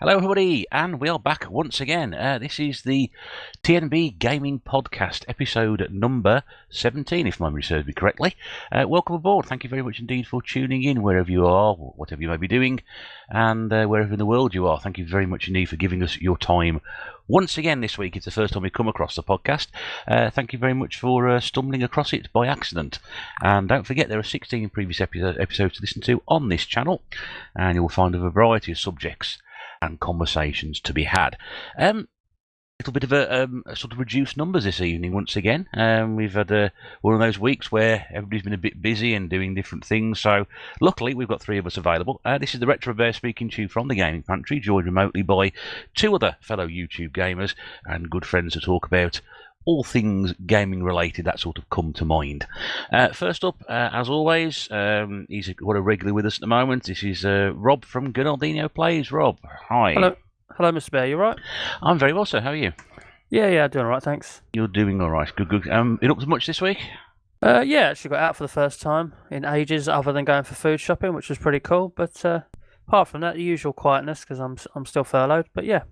Hello everybody, and we are back once again. This is the tNb Gaming Podcast, episode number 17, if my memory serves me correctly. Welcome aboard. Thank you very much indeed for tuning in, wherever you are, whatever you may be doing, and wherever in the world you are. Thank you very much indeed for giving us your time. Once again this week, it's the first time we've come across the podcast. Thank you very much for stumbling across it by accident. And don't forget, there are 16 previous episodes to listen to on this channel, and you'll find a variety of subjects and conversations to be had. Little bit of a sort of reduced numbers this evening once again. We've had one of those weeks where everybody's been a bit busy and doing different things, so luckily we've got three of us available. This is the RetroBear speaking to you from the Gaming Pantry, joined remotely by two other fellow YouTube gamers and good friends to talk about all things gaming related that sort of come to mind. First up, as always, he's got a regular with us at the moment. This is Rob from Gurnaldinho Plays. Rob, hi. Hello, Mr. Bear. You right? I'm very well, sir. How are you? Yeah, doing all right, thanks. You're doing all right. Good. You up to much this week? Yeah, actually got out for the first time in ages, other than going for food shopping, which was pretty cool. But apart from that, the usual quietness because I'm still furloughed. But yeah.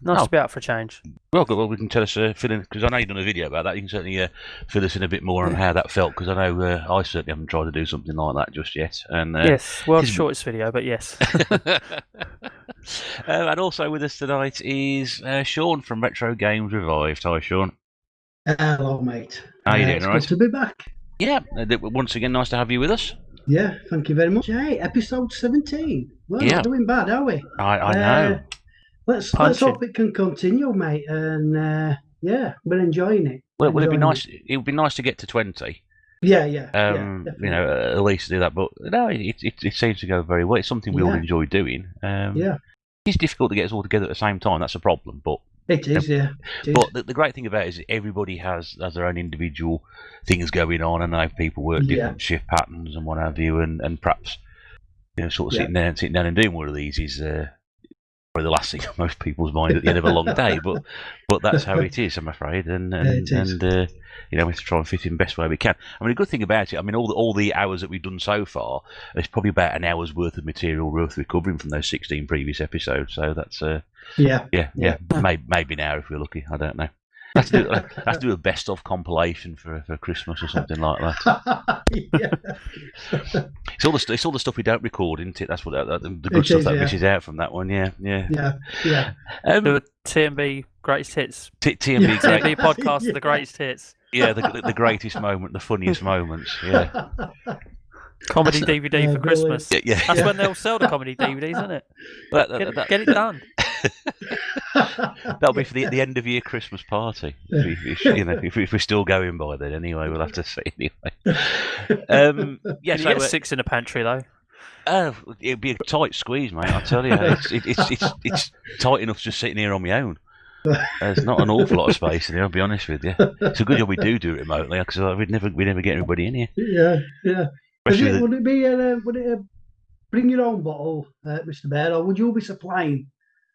Nice to be out for a change. Well, good. Well, we can tell us, fill in, because I know you've done a video about that. You can certainly fill us in a bit more on how that felt, because I know I certainly haven't tried to do something like that just yet. And yes, world's shortest video, but yes. And also with us tonight is Sean from RetroGamesRevived. Hi, Sean. Hello, mate. How are you doing? It's all right? good to be back. Yeah. Once again, nice to have you with us. Yeah, thank you very much. Hey, episode 17. Well, Yeah. not doing bad, are we? I know. Let's hope it can continue, mate. And yeah, we're enjoying it. Well, it'd be nice. It would be nice to get to 20. Yeah. You know, at least do that. But no, it seems to go very well. It's something we all enjoy doing. Yeah. It's difficult to get us all together at the same time. That's a problem. But it is, yeah. But the great thing about it is that everybody has their own individual things going on, and I know people work different shift patterns and what have you, and perhaps sort of sitting down and doing one of these is probably the last thing on most people's mind at the end of a long day, but that's how it is, I'm afraid, and we have to try and fit in the best way we can. I mean, the good thing about it, I mean, all the hours that we've done so far, there's probably about an hour's worth of material worth recovering from those 16 previous episodes. So that's maybe an hour if we're lucky. I don't know. Let's do a best of compilation for Christmas or something like that. It's all the stuff we don't record, isn't it? That's what the good stuff that misses out from that one. Yeah. Do a tNb greatest hits. tNb tNb podcast, the greatest hits. Yeah, the greatest moment, the funniest moments. Yeah. Comedy DVD for Christmas. Yeah. That's when they'll sell the comedy DVDs, isn't it? Get it done. That'll be for the end of year Christmas party. If we're still going by then, anyway, we'll have to see. Anyway, you get 6 in the pantry though. It'd be a tight squeeze, mate. I tell you, it's tight enough just sitting here on my own. There's not an awful lot of space in here. I'll be honest with you. It's a good job we do it remotely, because we'd never get everybody in here. Yeah. Would it be a bring your own bottle, Mr. Bear, or would you be supplying?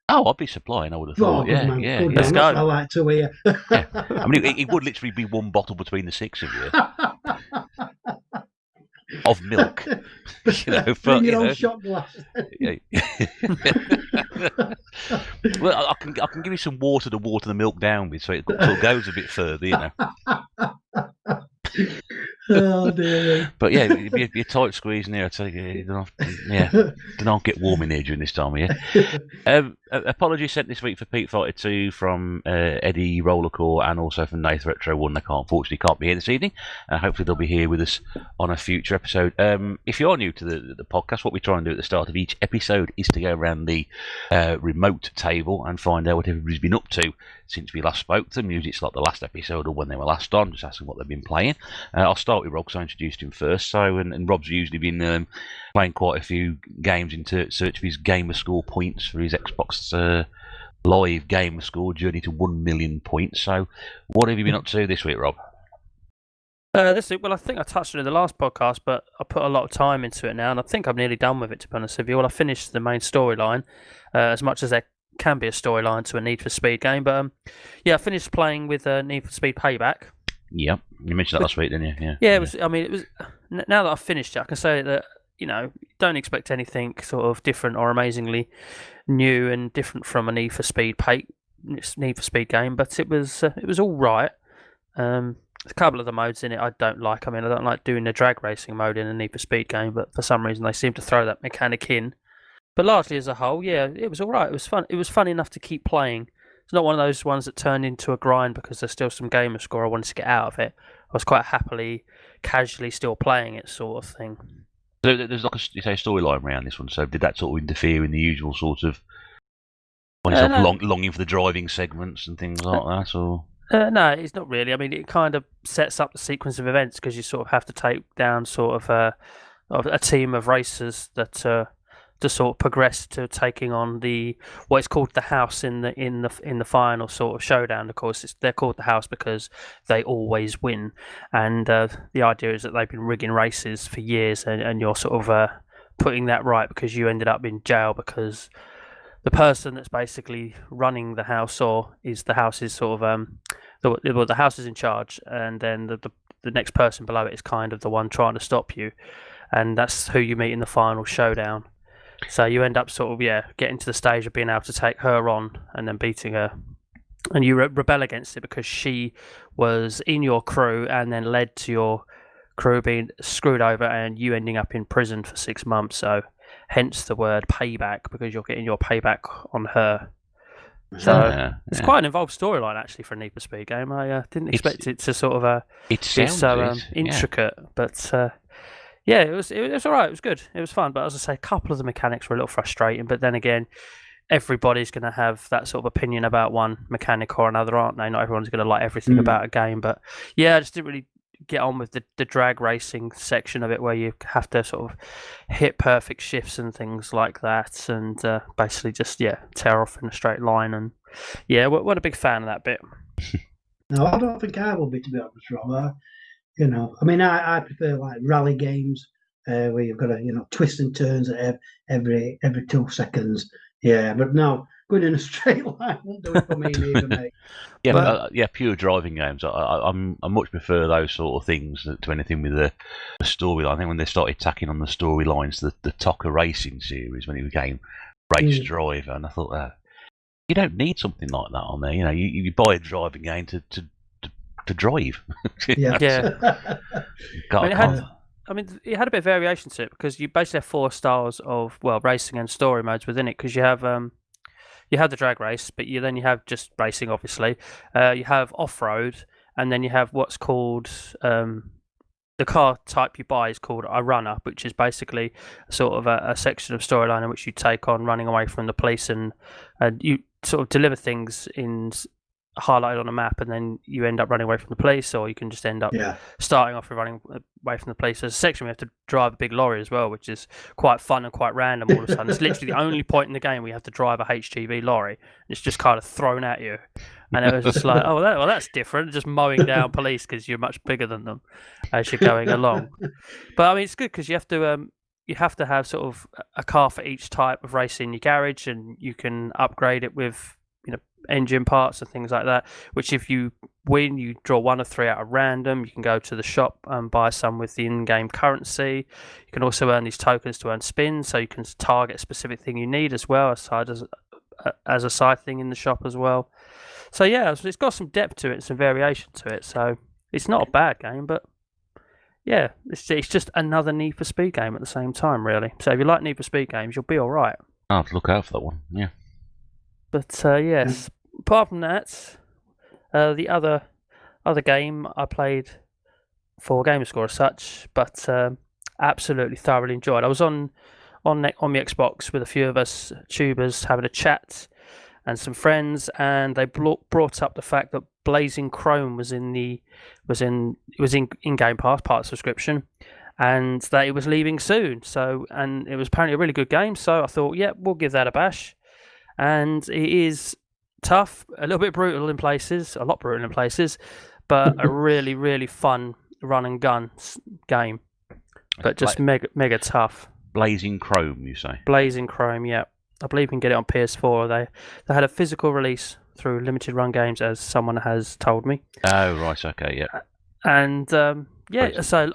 Oh, I'd be supplying, I would have thought. Yeah. Let's go. I like to hear. Yeah. I mean, it would literally be one bottle between the 6 of you. Of milk. Bring your own shot glass. Well, I can give you some water to water the milk down with, so it goes a bit further, Oh dear. But yeah, it'd be a tight squeeze in here. I tell you, do not get warm in here during this time of year. Apologies sent this week for Pete Fighter 2 from Eddie Rollercore, and also from Nathan Retro 1. They unfortunately can't be here this evening. Hopefully they'll be here with us on a future episode. If you're new to the podcast, what we try and do at the start of each episode is to go around the remote table and find out what everybody's been up to since we last spoke to them. Usually it's like the last episode or when they were last on, just asking what they've been playing. I'll start with Rob, because I introduced him first. So, and Rob's usually been playing quite a few games in search of his gamer score points for his Xbox Live gamer score journey to 1 million points. So, what have you been up to this week, Rob? This week, well, I think I touched on it in the last podcast, but I put a lot of time into it now, and I think I'm nearly done with it, to be honest with you. Well, I finished the main storyline, as much as there can be a storyline to a Need for Speed game, but I finished playing with Need for Speed Payback. Yep, you mentioned that last week, didn't you? Yeah, it was. I mean, it was. Now that I've finished it, I can say that don't expect anything sort of different or amazingly new and different from a Need for Speed game, but it was all right. There's a couple of the modes in it I don't like. I mean, I don't like doing the drag racing mode in a Need for Speed game, but for some reason they seem to throw that mechanic in. But largely as a whole, yeah, it was all right. It was fun. It was fun enough to keep playing. It's not one of those ones that turned into a grind because there's still some gamer score I wanted to get out of it. I was quite happily, casually still playing it, sort of thing. So there's like a storyline around this one. So did that sort of interfere in the usual sort of longing for the driving segments and things like that, or? No, it's not really. I mean, it kind of sets up the sequence of events because you sort of have to take down sort of a team of racers that to sort of progress to taking on what is called the house in the final sort of showdown. Of course, they're called the house because they always win, and the idea is that they've been rigging races for years, and you're sort of putting that right because you ended up in jail because the person that's basically running the house the house is sort of the house is in charge, and then the next person below it is kind of the one trying to stop you, and that's who you meet in the final showdown. So you end up sort of getting to the stage of being able to take her on and then beating her, and you rebel against it because she was in your crew and then led to your crew being screwed over and you ending up in prison for 6 months. So hence the word payback, because you're getting your payback on her. So it's quite an involved storyline actually for a Need for Speed game. I didn't expect it to sort of be so intricate, but yeah, it was all right. It was good. It was fun, but as I say, a couple of the mechanics were a little frustrating. But then again, everybody's going to have that sort of opinion about one mechanic or another, aren't they? Not everyone's going to like everything about a game. But yeah, I just didn't really get on with the drag racing section of it, where you have to sort of hit perfect shifts and things like that, and basically just tear off in a straight line. And we're a big fan of that bit. No, I don't think I will be, to be honest, Rob. I mean, I prefer like rally games where you've got to, twist and turns at every 2 seconds. Yeah, but no, going in a straight line won't do it for me either, mate. Pure driving games. I much prefer those sort of things to anything with the storyline. I think when they started tacking on the storylines, the TOCA Racing series, when it became Race Driver, and I thought, you don't need something like that on there. You buy a driving game to drive. Yeah. It had a bit of variation to it because you basically have 4 styles of racing and story modes within it. Because you have the drag race, but you have just racing, obviously. You have off-road, and then you have what's called the car type you buy is called a runner, which is basically sort of a section of storyline in which you take on running away from the police, and you sort of deliver things in highlighted on a map, and then you end up running away from the police, or you can just end up starting off with running away from the police. There's a section we have to drive a big lorry as well, which is quite fun and quite random all of a sudden. It's literally the only point in the game where you have to drive a HGV lorry. It's just kind of thrown at you, and it was just like, that's different. Just mowing down police because you're much bigger than them as you're going along. But I mean, it's good because you have to have sort of a car for each type of race in your garage, and you can upgrade it with engine parts and things like that, which if you win, you draw 1 of 3 out of random. You can go to the shop and buy some with the in-game currency. You can also earn these tokens to earn spins, so you can target a specific thing you need as well, aside as a side thing in the shop as well. So it's got some depth to it, some variation to it, so it's not a bad game, but it's just another Need for Speed game at the same time, really. So if you like Need for Speed games, you'll be all right. I'll have to look out for that one. Yeah. But yes, apart from that, the other game I played for Gamerscore as such, but absolutely thoroughly enjoyed. I was on the Xbox with a few of us tubers having a chat and some friends, and they brought up the fact that Blazing Chrome was in Game Pass, part of subscription, and that it was leaving soon. So, and it was apparently a really good game. So I thought, we'll give that a bash. And it is tough, a little bit brutal in places, a lot brutal in places, but a really, really fun run and gun game. But just mega tough. Blazing Chrome, you say? Blazing Chrome, yeah. I believe you can get it on PS4. They had a physical release through Limited Run Games, as someone has told me. Oh, right, okay, yeah. And so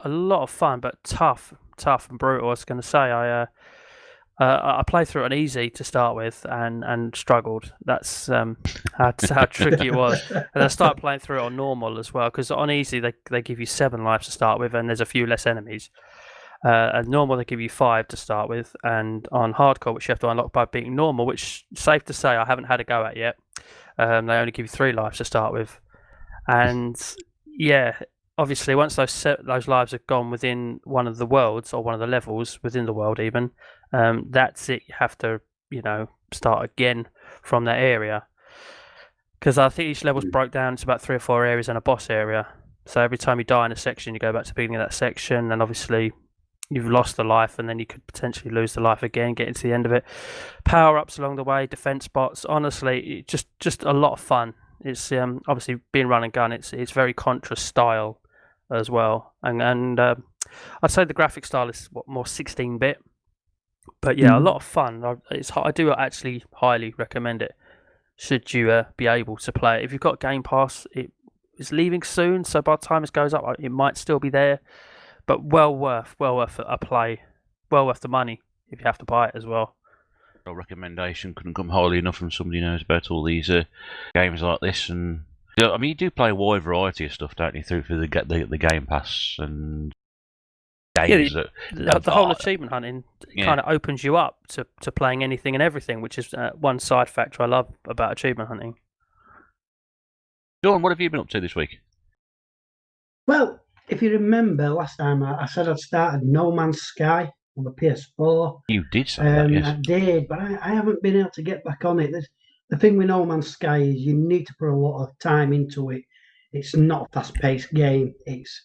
a lot of fun, but tough, tough and brutal. I was going to say I played through it on easy to start with and struggled. That's how tricky it was. And I started playing through it on normal as well, because on easy they give you 7 lives to start with, and there's a few less enemies. And normal they give you 5 to start with, and on hardcore, which you have to unlock by beating normal, which safe to say I haven't had a go at yet. They only give you 3 lives to start with, and yeah, obviously once those lives are gone within one of the worlds or one of the levels within the world, even that's it. You have to start again from that area, because I think each level's broke down into about 3 or 4 areas and a boss area. So every time you die in a section, you go back to the beginning of that section, and obviously you've lost the life, and then you could potentially lose the life again, get into the end of it. Power-ups along the way, defense bots. Honestly, just a lot of fun. It's obviously being run and gun. It's very Contra style as well, and I'd say the graphic style is more 16-bit. But yeah, a lot of fun. I do actually highly recommend it. Should you be able to play it? If you've got Game Pass, it's leaving soon, so by the time it goes up, it might still be there. But well worth a play, well worth the money if you have to buy it as well. A recommendation couldn't come highly enough from somebody who knows about all these games like this. And I mean, you do play a wide variety of stuff, don't you? Through the Game Pass and games. The whole achievement hunting kind of opens you up to playing anything and everything, which is one side factor I love about achievement hunting. John, what have you been up to this week? Well, if you remember last time, I said I'd started No Man's Sky on the PS4. You did say that, yes. I did, but I haven't been able to get back on it. The thing with No Man's Sky is you need to put a lot of time into it. It's not a fast-paced game. It's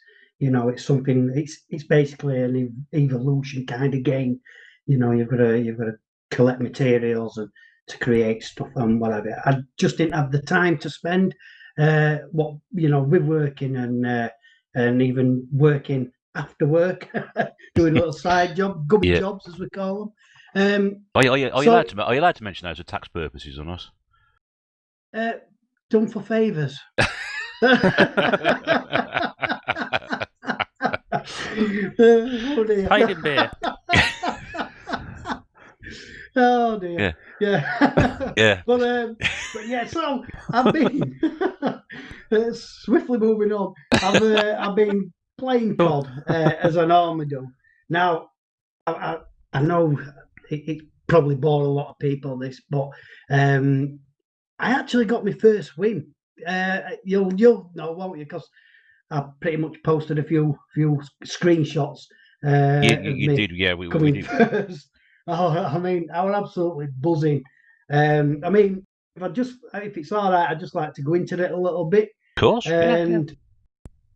something. It's basically an evolution kind of game. You've got to collect materials and to create stuff and whatever. I just didn't have the time to spend. With working and even working after work, doing little side job, gubby jobs as we call them. Are you allowed to mention those for tax purposes on us? Done for favours. Oh dear. Paid in beer. Oh dear. Yeah. Yeah. But yeah. So I've been swiftly moving on. I've been playing COD as I normally do. Now I know it probably bored a lot of people this, but I actually got my first win. You'll know, won't you? Because I pretty much posted a few screenshots. You did, yeah. We did. First. Oh, I mean, I was absolutely buzzing. I mean, if it's all right, I'd just like to go into it a little bit. Of course. And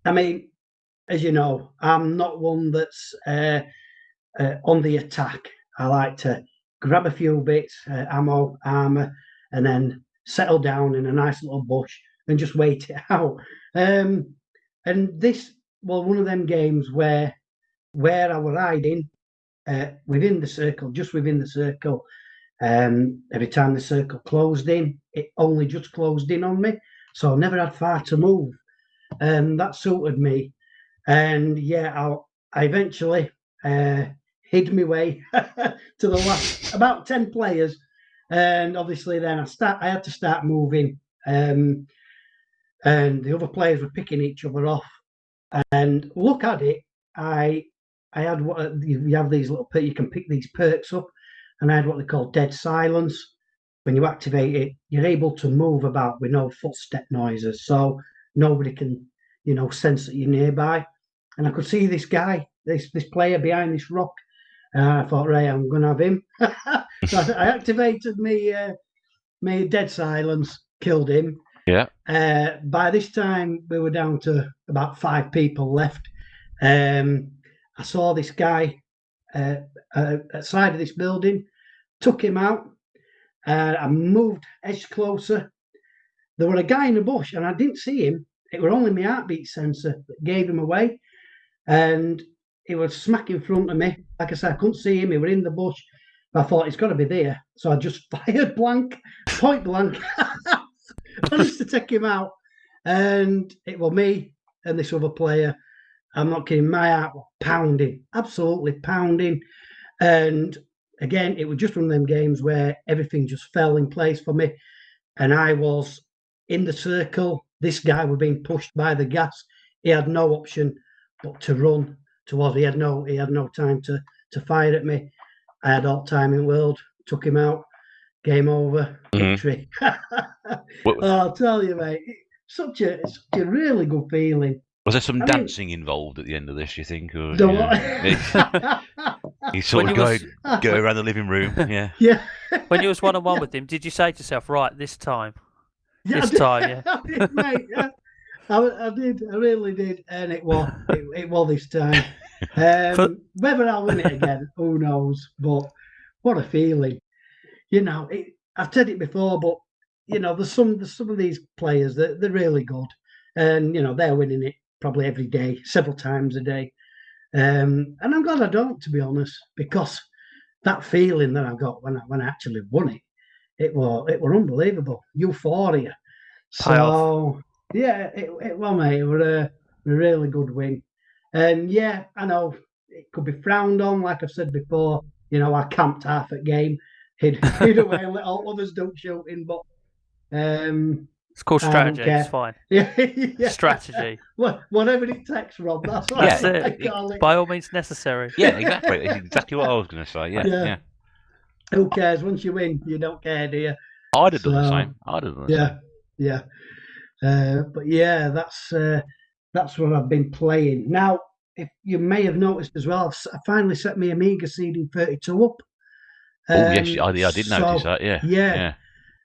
I mean, as you know, I'm not one that's on the attack. I like to grab a few bits, ammo, armor, and then settle down in a nice little bush and just wait it out. And this was one of them games where I was hiding within the circle, just within the circle. Every time the circle closed in, it only just closed in on me, so I never had far to move. That suited me. And yeah, I eventually hid my way to the last about 10 players, and obviously then I had to start moving, and the other players were picking each other off. And look at it, I had what you have these little you can pick these perks up, and I had what they call dead silence. When you activate it, you're able to move about with no footstep noises, so nobody can sense that you're nearby. And I could see this guy, this player behind this rock. I thought, right, I'm going to have him. So I activated my dead silence, killed him. Yeah. By this time, we were down to about 5 people left. I saw this guy outside of this building, took him out. I moved edge closer. There was a guy in the bush, and I didn't see him. It was only my heartbeat sensor that gave him away. And he was smack in front of me. Like I said, I couldn't see him. He was in the bush. I thought he's got to be there. So I just fired point blank. Managed to take him out. And it was me and this other player. I'm not kidding. My heart was pounding, absolutely pounding. And again, it was just one of them games where everything just fell in place for me. And I was in the circle. This guy was being pushed by the gas. He had no option but to run towards. He had no time to fire at me. I had all time in the world. Took him out. Game over. Victory. I'll tell you, mate. Such a really good feeling. Was there some dancing involved at the end of this, you think? Or, he's sort of go around the living room, yeah. Yeah. When you was one-on-one with him, did you say to yourself, right, this time? Yeah, this time, yeah. I did, mate, yeah. I did, I really did. And it was this time. Whether I'll win it again, who knows? But what a feeling. I've said it before, but there's some of these players that they're really good. And they're winning it probably every day, several times a day. And I'm glad I don't, to be honest, because that feeling that I got when I actually won it, it were unbelievable, euphoria. So yeah, it well, mate, it were a really good win. And yeah, I know it could be frowned on, like I've said before. I camped half at game, hid away and let all others do shooting, but it's called strategy. It's fine. Yeah. Strategy. Whatever it takes, Rob. That's what I call it. By all means necessary. Yeah, exactly. It's exactly what I was going to say. Yeah. Who cares? Once you win, you don't care, do you? I'd have done the same. Yeah. But yeah, that's what I've been playing. Now, if you may have noticed as well, I finally set my Amiga CD32 up. Yes, I did notice that. Yeah.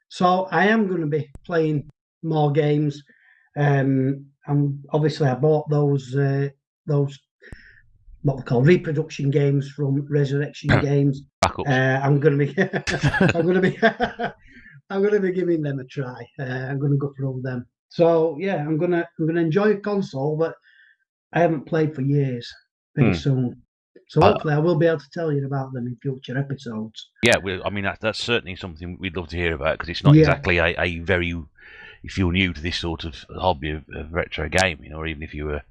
So I am going to be playing more games. And obviously I bought those what we call reproduction games from Resurrection Games. I'm going to be I'm going to be giving them a try. I'm going to go through them. So yeah, I'm going to enjoy a console that I haven't played for years. Very soon. So hopefully I will be able to tell you about them in future episodes. Yeah, I mean that's certainly something we'd love to hear about, because it's not exactly a very, if you're new to this sort of hobby of retro gaming, or even if you were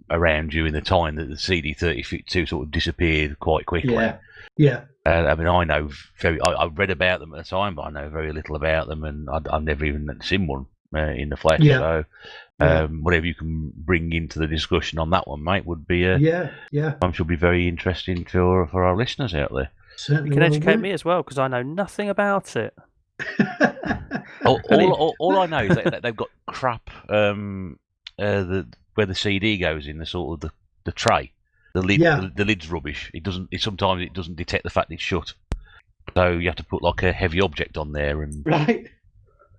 around during the time that the CD32 sort of disappeared quite quickly. Yeah. I mean, I know I've read about them at the time, but I know very little about them, and I've never even seen one in the flesh. So whatever you can bring into the discussion on that one, mate, would be I'm sure be very interesting for our listeners out there. Certainly you can educate me as well, because I know nothing about it. all I know is that they've got crap where the CD goes in, the sort of the tray, the lid, the lid's rubbish. Sometimes it doesn't detect the fact it's shut, so you have to put like a heavy object on there and right.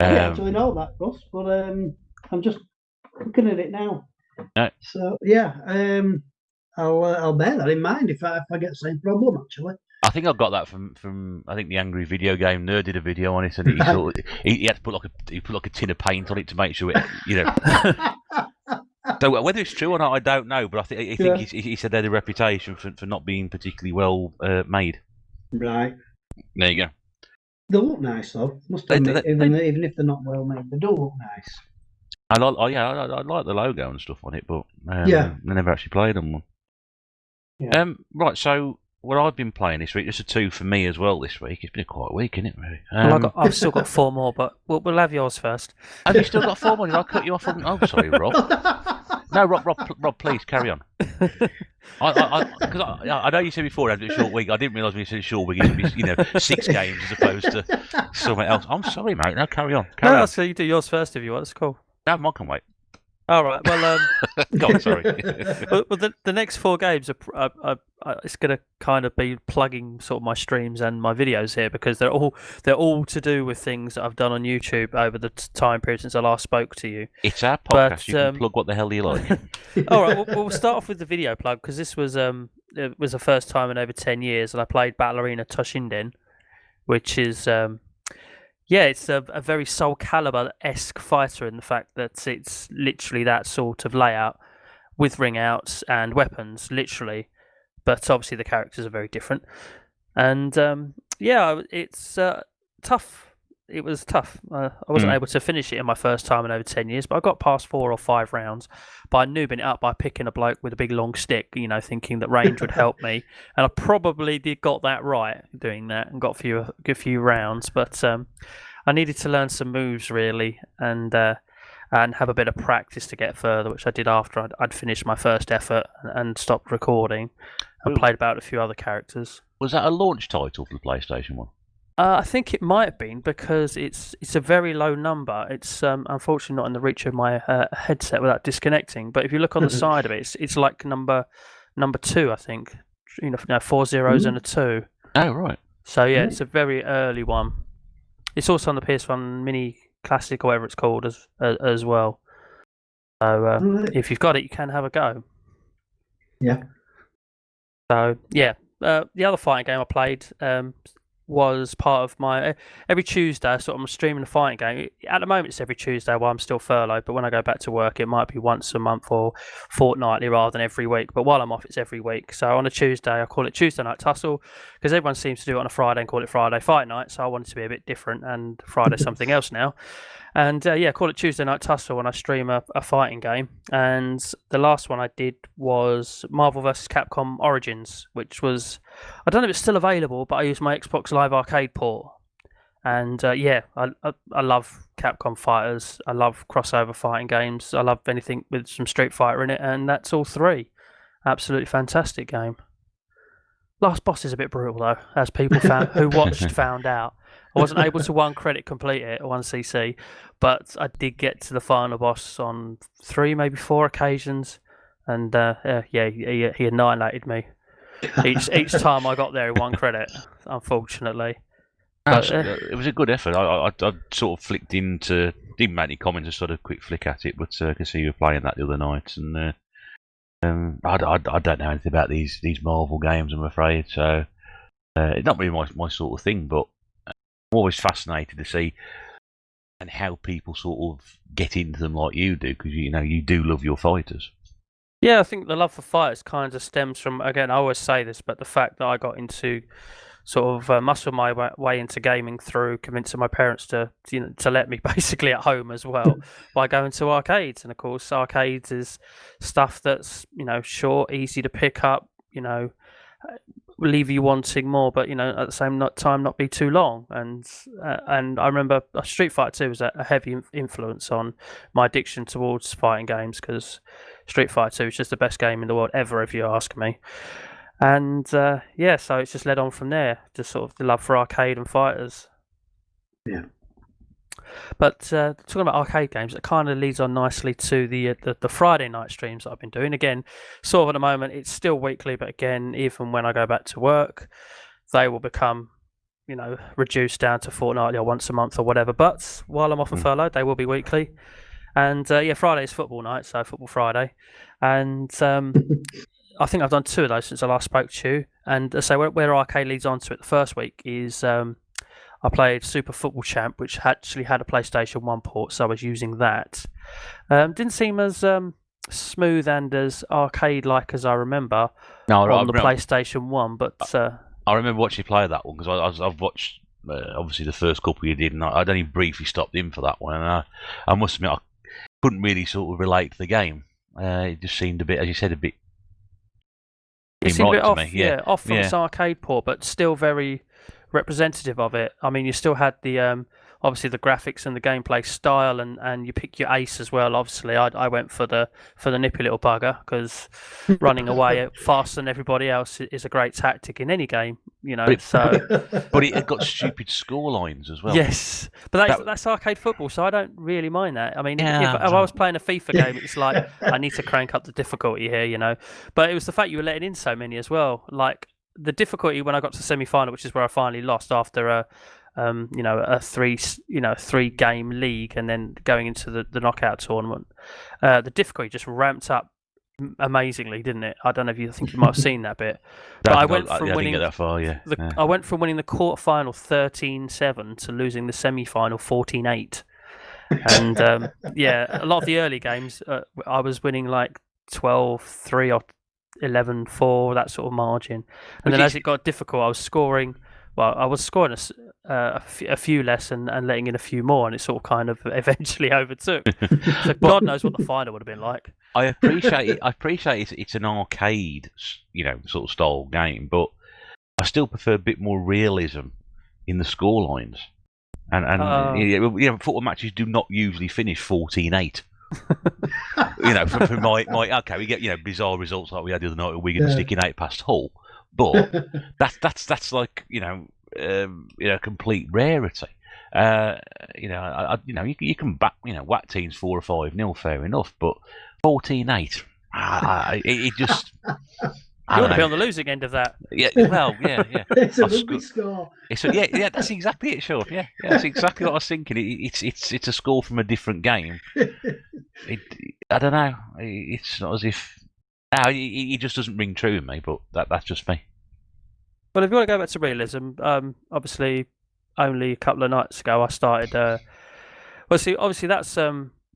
I actually know that, Russ, but I'm just looking at it now. So yeah, I'll bear that in mind if I get the same problem. Actually, I think I got that from I think the Angry Video Game Nerd did a video on it, and he had to put like a tin of paint on it to make sure it. So whether it's true or not, I don't know. But I think he said they had a reputation for not being particularly well made. Right. There you go. They look nice though. Must admit, even if they're not well made, they do look nice. I like the logo and stuff on it, but I never actually played them one. Yeah. Right, so what I've been playing this week, just a 2 for me as well this week. It's been a quiet week, isn't it, really? I've still got 4 more, but we'll have yours first. Have you still got 4 more? Did I cut you off? Oh, sorry, Rob. No, Rob, please carry on. I know you said before it had a short week. I didn't realise when you said short week, it would be 6 games as opposed to something else. I'm sorry, mate. No, carry on. So you do yours first if you want. That's cool. No, mine can wait. All right. Well, go on, sorry. well, the next 4 games are it's going to kind of be plugging sort of my streams and my videos here, because they're all to do with things that I've done on YouTube over the time period since I last spoke to you. It's our podcast. But, you can plug what the hell you like. All right. We'll start off with the video plug, because this was it was the first time in over 10 years that I played Battle Arena Toshinden, which is it's a very Soul Calibur-esque fighter in the fact that it's literally that sort of layout with ring outs and weapons, literally. But obviously the characters are very different. And it's tough. it was tough. I wasn't able to finish it in my first time in over 10 years, but I got past 4 or 5 rounds by noobing it up by picking a bloke with a big long stick, thinking that range would help me. And I probably got that right doing that and got a few rounds, but I needed to learn some moves really and have a bit of practice to get further, which I did after I'd finished my first effort and stopped recording and played about a few other characters. Was that a launch title for the PlayStation 1? I think it might have been because it's a very low number. It's unfortunately not in the reach of my headset without disconnecting. But if you look on the side of it, it's like number 2, I think. 4 zeros and a 2. Oh right. So yeah, it's a very early one. It's also on the PS1 Mini Classic or whatever it's called as well. So if you've got it, you can have a go. Yeah. So yeah, the other fighting game I played was part of my every Tuesday. I'm streaming a fighting game. At the moment, it's every Tuesday while I'm still furloughed. But when I go back to work, it might be once a month or fortnightly rather than every week. But while I'm off, it's every week. So on a Tuesday, I call it Tuesday Night Tussle because everyone seems to do it on a Friday and call it Friday Fight Night. So I wanted to be a bit different, and Friday's something else now. And call it Tuesday Night Tussle when I stream a fighting game. And the last one I did was Marvel vs. Capcom Origins, which was, I don't know if it's still available, but I used my Xbox Live Arcade port. And I love Capcom fighters. I love crossover fighting games. I love anything with some Street Fighter in it, and that's all 3. Absolutely fantastic game. Last boss is a bit brutal though, as people who watched found out. I wasn't able to 1 credit complete it, 1 CC, but I did get to the final boss on 3, maybe 4 occasions, and he annihilated me. Each time I got there in 1 credit, unfortunately. But, it was a good effort. I sort of flicked into, didn't make any comments, just sort of quick flick at it, but I could see you were playing that the other night, and I don't know anything about these Marvel games, I'm afraid, so it's not really my sort of thing, but I'm always fascinated to see and how people sort of get into them like you do, because you do love your fighters. Yeah, I think the love for fighters kind of stems from, again, I always say this, but the fact that I got into sort of muscle my way into gaming through convincing my parents to let me basically at home as well by going to arcades. And of course, arcades is stuff that's short, easy to pick up, leave you wanting more, but at the same time not be too long. And I remember Street Fighter 2 was a heavy influence on my addiction towards fighting games, because Street Fighter 2 is just the best game in the world ever, if you ask me. And so it's just led on from there, just sort of the love for arcade and fighters. Yeah. But talking about arcade games, it kind of leads on nicely to the Friday night streams that I've been doing. Again, sort of at the moment, it's still weekly, but again, even when I go back to work, they will become, reduced down to fortnightly or once a month or whatever. But while I'm off on furlough, they will be weekly. And Friday is football night, so Football Friday. And I think I've done 2 of those since I last spoke to you. And so where arcade leads on to it the first week is I played Super Football Champ, which actually had a PlayStation 1 port, so I was using that. Didn't seem as smooth and as arcade-like as I remember on the PlayStation 1, but I remember watching you play that one, because I've watched obviously the first couple you did, and I'd only briefly stopped in for that one, and I must admit I couldn't really sort of relate to the game. It just seemed a bit, as you said, a bit. It seemed a bit off, me. Off from its arcade port, but still very representative of it. I mean, you still had the obviously the graphics and the gameplay style, and you pick your ace as well. Obviously, I went for the nippy little bugger, because running away faster than everybody else is a great tactic in any game, But it got stupid score lines as well. Yes, but that's arcade football, so I don't really mind that. I mean, if I was playing a FIFA game, it's like I need to crank up the difficulty here, But it was the fact you were letting in so many as well. Like the difficulty when I got to the semi-final, which is where I finally lost after a 3 game league and then going into the knockout tournament. The difficulty just ramped up amazingly, didn't it? I don't know if you think you might have seen that bit. But I went from winning that far, I went from winning the quarterfinal 13-7 to losing the semi-final 14-8. And a lot of the early games I was winning like 12-3 or 11-4, that sort of margin. And then as it got difficult, I was scoring a few less and letting in a few more, and it sort of kind of eventually overtook. So God knows what the final would have been like. I appreciate it. I appreciate it's an arcade, sort of style game, but I still prefer a bit more realism in the score lines. And football matches do not usually finish 14-8. From my okay, we get bizarre results like we had the other night with Wigan sticking 8 past Hull, but that's like complete rarity. You can back whack teams 4 or 5-0, fair enough, but 14-8, it just. You want to be on the losing end of that. Yeah, well, yeah. It's a rugby score. That's exactly it, Sean. Yeah, that's exactly what I was thinking. It's a score from a different game. I don't know. It's not as if. It just doesn't ring true in me, but that's just me. Well, if you want to go back to realism, obviously, only a couple of nights ago I started. Obviously that's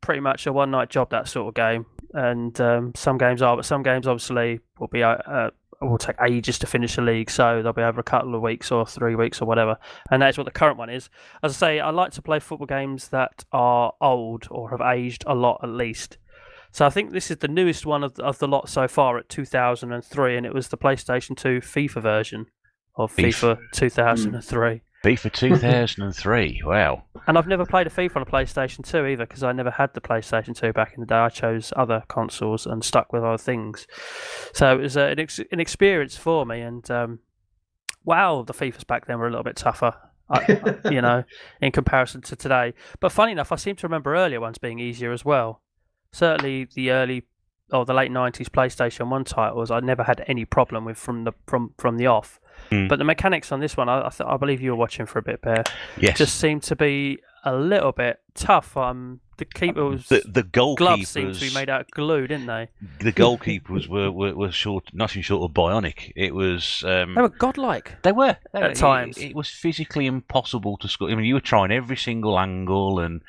pretty much a one-night job, that sort of game. And some games are, but some games obviously will take ages to finish the league, so they'll be over a couple of weeks or 3 weeks or whatever. And that's what the current one is. As I say, I like to play football games that are old or have aged a lot at least. So I think this is the newest one of the lot so far at 2003, and it was the PlayStation 2 FIFA version of FIFA 2003. FIFA 2003, wow. And I've never played a FIFA on a PlayStation 2 either, because I never had the PlayStation 2 back in the day. I chose other consoles and stuck with other things. So it was an experience for me. And wow, the FIFAs back then were a little bit tougher, in comparison to today. But funny enough, I seem to remember earlier ones being easier as well. Certainly the late 90s PlayStation 1 titles, I never had any problem with from the off. But the mechanics on this one, I believe you were watching for a bit, Bear. Yes. Just seemed to be a little bit tough. The keepers, the goalkeepers, gloves seemed to be made out of glue, didn't they? The goalkeepers were nothing short of bionic. It was they were godlike. They were at times. It was physically impossible to score. I mean, you were trying every single angle and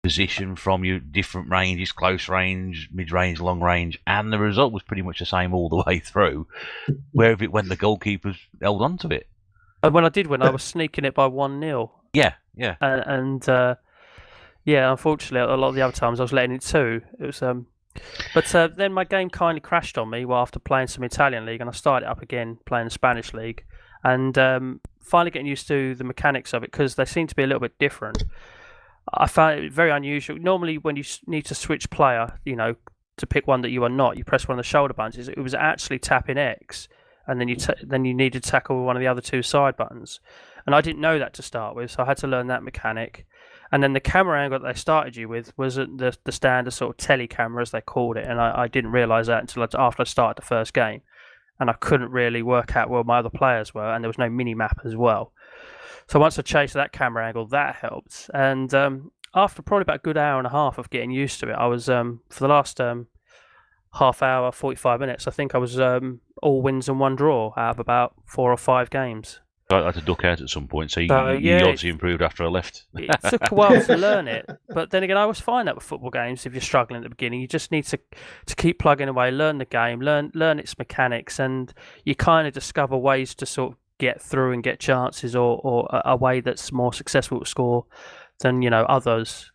position from your different ranges, close range, mid-range, long range, and the result was pretty much the same all the way through, wherever it went, the goalkeepers held on to it. And when I did win, I was sneaking it by 1-0. Yeah. Unfortunately, a lot of the other times I was letting it 2. It was, but then my game kindly crashed on me after playing some Italian league, and I started up again playing the Spanish league, and finally getting used to the mechanics of it, because they seem to be a little bit different. I found it very unusual. Normally, when you need to switch player, to pick one that you are not, you press one of the shoulder buttons. It was actually tapping X, and then you need to tackle one of the other 2 side buttons. And I didn't know that to start with, so I had to learn that mechanic. And then the camera angle that they started you with wasn't the standard sort of tele camera, as they called it, and I didn't realise that until after I started the first game. And I couldn't really work out where my other players were, and there was no mini-map as well. So once I changed that camera angle, that helped. And after probably about a good hour and a half of getting used to it, I was, for the last half hour, 45 minutes, I think I was all wins and 1 draw out of about 4 or 5 games. I had to duck out at some point, so you obviously improved after I left. It took a while to learn it, but then again, I always find that with football games, if you're struggling at the beginning, you just need to keep plugging away, learn the game, learn its mechanics, and you kind of discover ways to sort of get through and get chances, or a way that's more successful to score than others.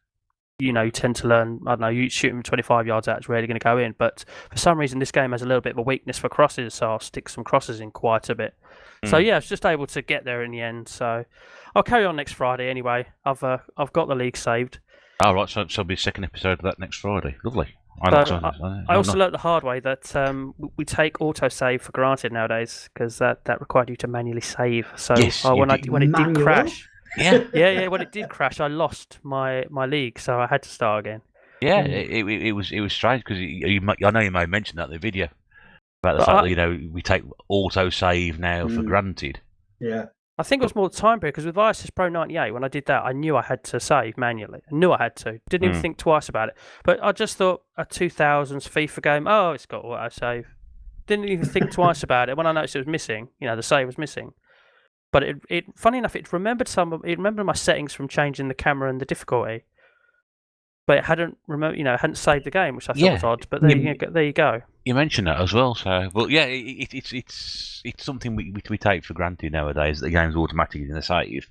You tend to learn, I don't know, you shoot from 25 yards out, it's rarely going to go in, but for some reason this game has a little bit of a weakness for crosses, so I'll stick some crosses in quite a bit. So yeah, I was just able to get there in the end, so I'll carry on next Friday anyway. I've got the league saved. Oh right, so it'll be a second episode of that next Friday. Lovely. I also learnt the hard way that we take autosave for granted nowadays, because that required you to manually save. So yes, when it did crash, yeah, when it did crash, I lost my league, so I had to start again. Yeah, it was strange, because I know you may have mentioned that in the video about the fact that we take autosave now for granted. Yeah. I think it was more the time period, because with ISIS Pro 98, when I did that, I knew I had to save manually. I knew I had to. Didn't even think twice about it. But I just thought a 2000s FIFA game, it's got autosave. Didn't even think twice about it. When I noticed it was missing, the save was missing. But it funny enough, it remembered my settings from changing the camera and the difficulty. But it hadn't saved the game, which I thought was odd. But there you go. You mentioned that as well, so but yeah, it's something we take for granted nowadays. That the game's automatically in the save.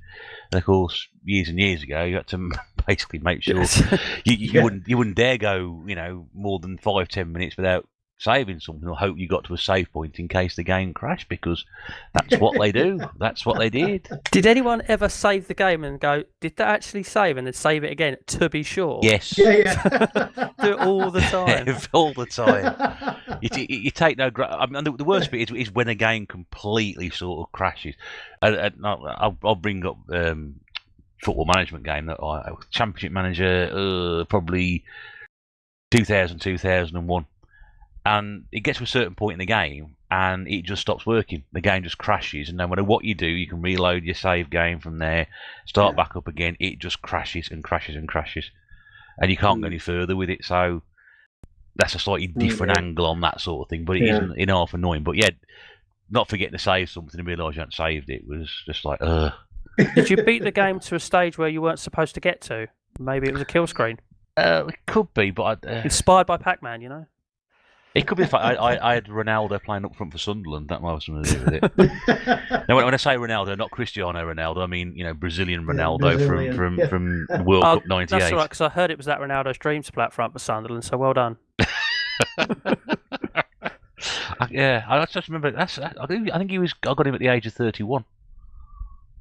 And of course, years and years ago, you had to basically make sure you wouldn't dare go more than 5-10 minutes without saving something or hope you got to a save point in case the game crashed, because that's what they do. That's what they did. Did anyone ever save the game and go, did that actually save, and then save it again to be sure? Yes. Yeah. Do it all the time. All the time. You take no. I mean, the worst bit is when a game completely sort of crashes. I'll bring up football management game that I Championship Manager, probably 2001. And it gets to a certain point in the game, and it just stops working. The game just crashes, and no matter what you do, you can reload your save game from there, start back up again. It just crashes and crashes and crashes, and you can't go any further with it. So that's a slightly different angle on that sort of thing, but it isn't half annoying. But yeah, not forgetting to save something and realise you hadn't saved it was just like, ugh. Did you beat the game to a stage where you weren't supposed to get to? Maybe it was a kill screen. It could be, but Inspired by Pac-Man, you know. It could be the fact I had Ronaldo playing up front for Sunderland. That might have something to do with it. Now, when I say Ronaldo, not Cristiano Ronaldo, I mean Brazilian Ronaldo from World Cup '98. That's all right, because I heard it was that Ronaldo's dream to play up front for Sunderland. So well done. I just remember I think I got him at the age of 31.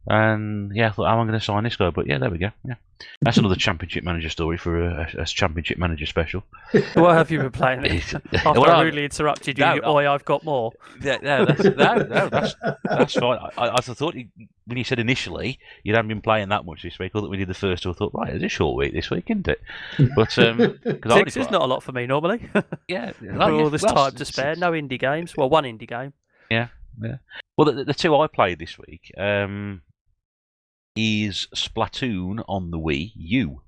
And yeah, I thought, how am I going to sign this guy? But yeah, there we go. Yeah, that's another Championship Manager story for a Championship Manager special. What have you been playing? After I rudely interrupted you, I've got more. That's fine. I thought when you said initially you hadn't been playing that much this week, or that we did the first two, I thought, right, it's a short week this week, isn't it? But 6 is not a lot for me normally. Yeah, all this time to spare. No indie games. Well, one indie game. Yeah. Well, the two I played this week. Is Splatoon on the Wii U.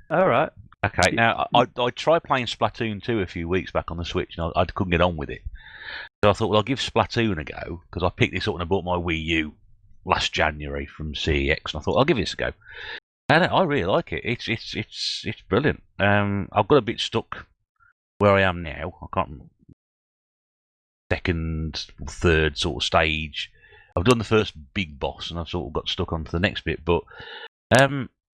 All right. Okay, now I tried playing Splatoon 2 a few weeks back on the Switch, and I couldn't get on with it. So I thought, well, I'll give Splatoon a go, because I picked this up when I bought my Wii U last January from CEX, and I thought, I'll give this a go. And I really like it. It's brilliant. I've got a bit stuck where I am now. I can't remember. Second, third sort of stage. I've done the first big boss, and I've sort of got stuck onto the next bit. But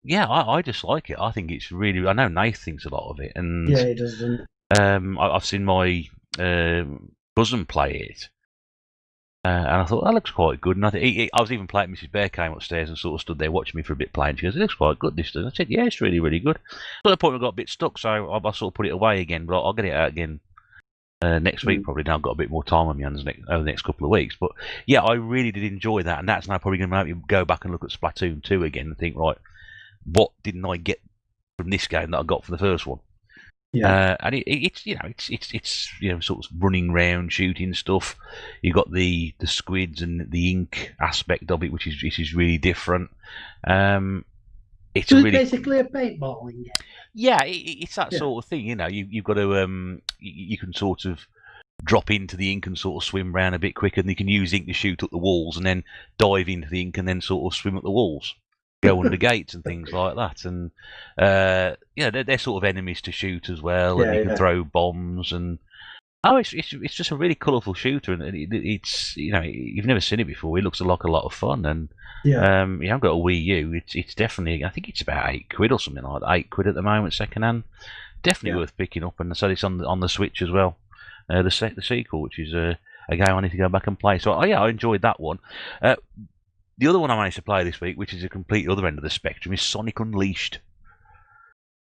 yeah, I just like it. I think it's really. I know Nath thinks a lot of it, and yeah, he doesn't. I've seen my cousin play it, and I thought that looks quite good. And I was even playing. Mrs. Bear came upstairs and sort of stood there watching me for a bit playing. She goes, "It looks quite good, this." And I said, "Yeah, it's really, really good." At the point, I got a bit stuck, so I sort of put it away again. But I'll get it out again. Next week probably. Now I've got a bit more time on my hands over the next couple of weeks, but yeah, I really did enjoy that, and that's now probably going to make me go back and look at Splatoon 2 again and think, right, what didn't I get from this game that I got from the first one? Yeah, and it's sort of running around shooting stuff. You've got the squids and the ink aspect of it, which is really different. It's basically a paintballing game. Yeah, it's that sort of thing. You've got to you can sort of drop into the ink and sort of swim around a bit quicker, and you can use ink to shoot up the walls, and then dive into the ink and then sort of swim up the walls, go under gates and things like that. And they're sort of enemies to shoot as well, and you can throw bombs and. Oh, it's just a really colourful shooter, and it's you've never seen it before. It looks like a lot of fun, and you haven't got a Wii U. It's definitely, I think it's about £8 or something like that. £8 at the moment, second hand. Definitely worth picking up, and so it's on the Switch as well. The sequel, which is a game I need to go back and play. So I enjoyed that one. The other one I managed to play this week, which is a complete other end of the spectrum, is Sonic Unleashed.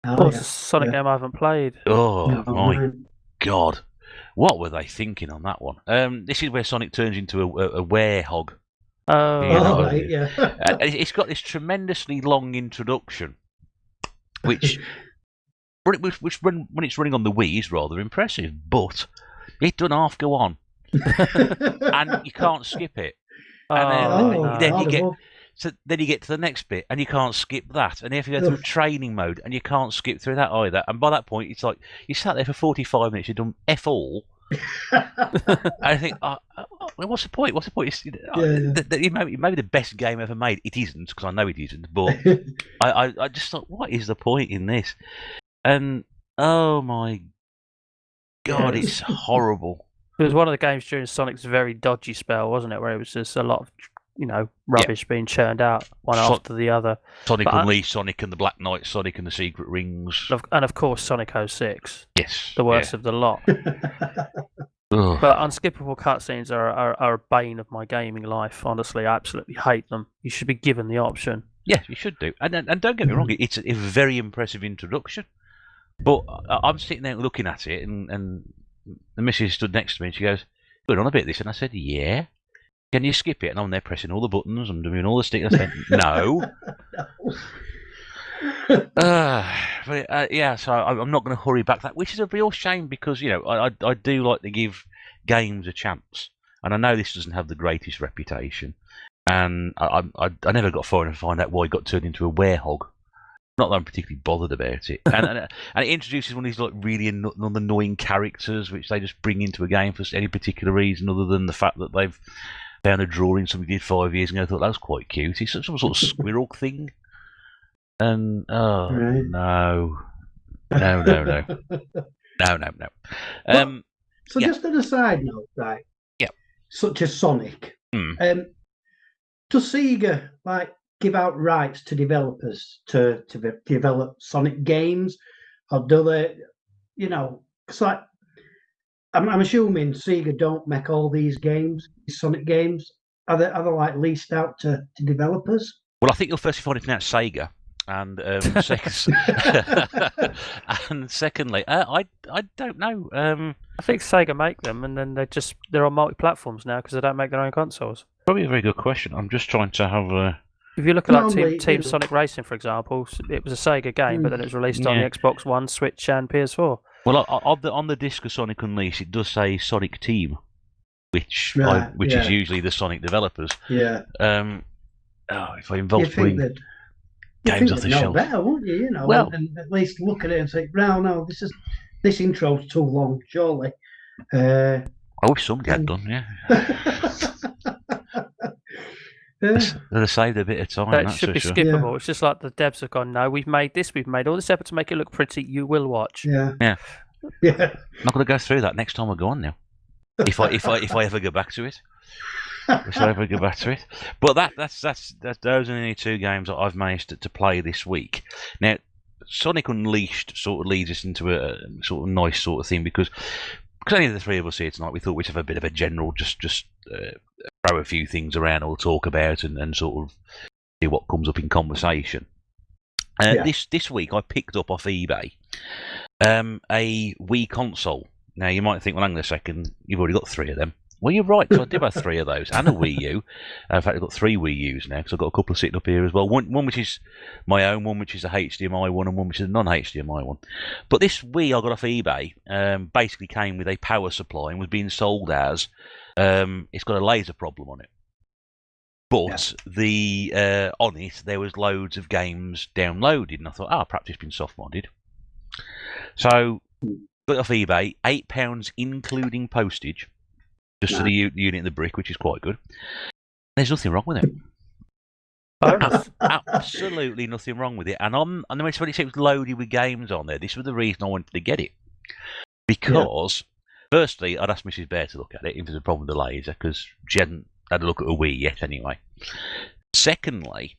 It's a Sonic game I haven't played. Oh my God. What were they thinking on that one? This is where Sonic turns into a werehog. Right, yeah. It's got this tremendously long introduction, which when it's running on the Wii is rather impressive, but it doesn't half go on, and you can't skip it. And then you get to the next bit, and you can't skip that, and you have to go through training mode, and you can't skip through that either. And by that point, it's like you sat there for 45 minutes, you've done F all. And I think, what's the point? What's the point? It may be the best game ever made. It isn't, because I know it isn't. But I just thought, what is the point in this? And oh my God, Yeah. it's horrible. It was one of the games during Sonic's very dodgy spell, wasn't it? Where it was just a lot of, rubbish being churned out one after the other. Sonic But Unleashed, Sonic and the Black Knight, Sonic and the Secret Rings. And of course, Sonic 06. Yes. The worst of the lot. Ugh. But unskippable cutscenes are a bane of my gaming life. Honestly, I absolutely hate them. You should be given the option. Yes, you should do. And don't get me wrong, it's a very impressive introduction. But I'm sitting there looking at it, and the missus stood next to me, and she goes, "Going on a bit this," and I said, "Yeah." "Can you skip it?" And I'm there pressing all the buttons, I'm doing all the sticks. I said, "No." Yeah, so I'm not going to hurry back that, which is a real shame because I do like to give games a chance, and I know this doesn't have the greatest reputation, and I never got far enough to find out why he got turned into a werehog. Not that I'm particularly bothered about it, and it introduces one of these like really annoying characters which they just bring into a game for any particular reason other than the fact that they've found a drawing somebody did 5 years ago. I thought that was quite cute. He's some sort of squirrel thing. And Right. no. So yeah. just on a side note, right? Yeah. Such as Sonic. Mm. Does Sega give out rights to developers to develop Sonic games, or do they? Because I'm assuming Sega don't make all these games, these Sonic games. Are they leased out to developers? Well, I think you'll first find it pronounced Sega. And and secondly, I don't know. I think Sega make them, and then they're on multi-platforms now because they don't make their own consoles. Probably a very good question. I'm just trying to have a. If you look at Normally, Team Sonic Racing, for example, it was a Sega game, but then it was released on the Xbox One, Switch, and PS4. Well, on the disc of Sonic Unleashed, it does say Sonic Team, which is usually the Sonic developers. Yeah. If I involve games off the shelf, better, wouldn't you? Well, and at least look at it and say, "No, this intro's too long, surely." I wish somebody had done. Yeah. They'd saved a bit of time. That that's should be sure. skippable. Yeah. It's just like the devs have gone, "No, we've made all this effort to make it look pretty. You will watch." Yeah. Yeah. Yeah. Not going to go through that next time I go on now. If I ever go back to it. If I ever go back to it. But that's those are the only two games that I've managed to play this week. Now, Sonic Unleashed sort of leads us into a sort of nice sort of thing because only the three of us here tonight, we thought we'd have a bit of a general just throw a few things around or talk about and sort of see what comes up in conversation. This week I picked up off eBay a Wii console. Now you might think, well, hang on a second, you've already got three of them. Well, you're right, because I do have three of those, and a Wii U. In fact, I've got three Wii U's now, because I've got a couple sitting up here as well. One which is my own, one which is a HDMI one, and one which is a non-HDMI one. But this Wii I got off eBay basically came with a power supply and was being sold as it's got a laser problem on it. But on it, there was loads of games downloaded, and I thought, perhaps it's been soft-modded. So, got it off eBay, £8 including postage. Just for the unit and the brick, which is quite good. There's nothing wrong with it. Absolutely nothing wrong with it. And when it said it was loaded with games on there, this was the reason I wanted to get it. Because, firstly, I'd asked Mrs. Bear to look at it if there's a problem with the laser, because she hadn't had a look at a Wii yet anyway. Secondly,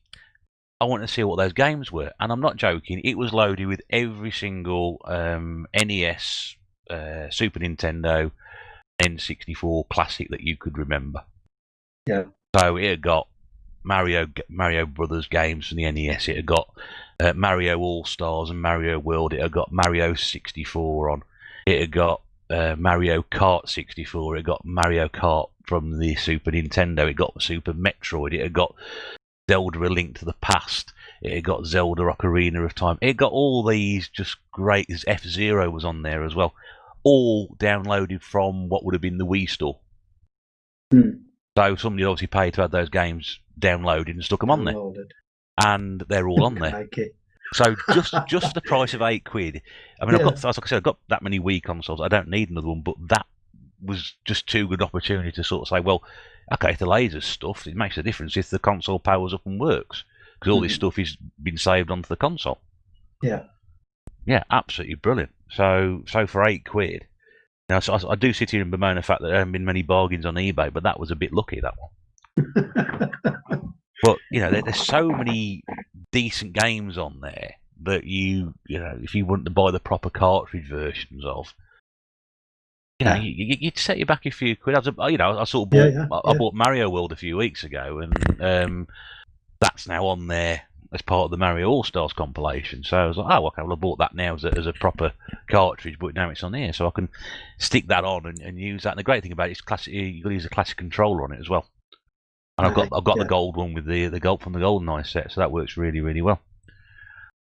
I wanted to see what those games were. And I'm not joking, it was loaded with every single NES, Super Nintendo, N64 classic that you could remember. Yeah. So it had got Mario Brothers games from the NES. It had got Mario All Stars and Mario World. It had got Mario 64 on. It had got Mario Kart 64. It had got Mario Kart from the Super Nintendo. It got Super Metroid. It had got Zelda: A Link to the Past. It had got Zelda: Ocarina of Time. It had got all these just great. F-Zero was on there as well. All downloaded from what would have been the Wii store. So somebody obviously paid to have those games downloaded and stuck them on there. And they're all on there. So just the price of £8. I mean, like I said, I've got that many Wii consoles. I don't need another one, but that was just too good an opportunity to sort of say, well, okay, if the laser's stuffed, it makes a difference if the console powers up and works. Because all this stuff has been saved onto the console. Yeah. Yeah, absolutely brilliant. So for £8, Now, so I do sit here and bemoan the fact that there haven't been many bargains on eBay, but that was a bit lucky, that one. But there's so many decent games on there that if you want to buy the proper cartridge versions of, you'd set you back a few quid. I sort of bought Mario World a few weeks ago, and that's now on there as part of the Mario All Stars compilation. So I was like, oh, okay, well, I bought that now as a proper cartridge, but now it's on here, so I can stick that on and use that. And the great thing about it is you can use a classic controller on it as well. And I've got the gold one with the gold from the GoldenEye set, so that works really, really well.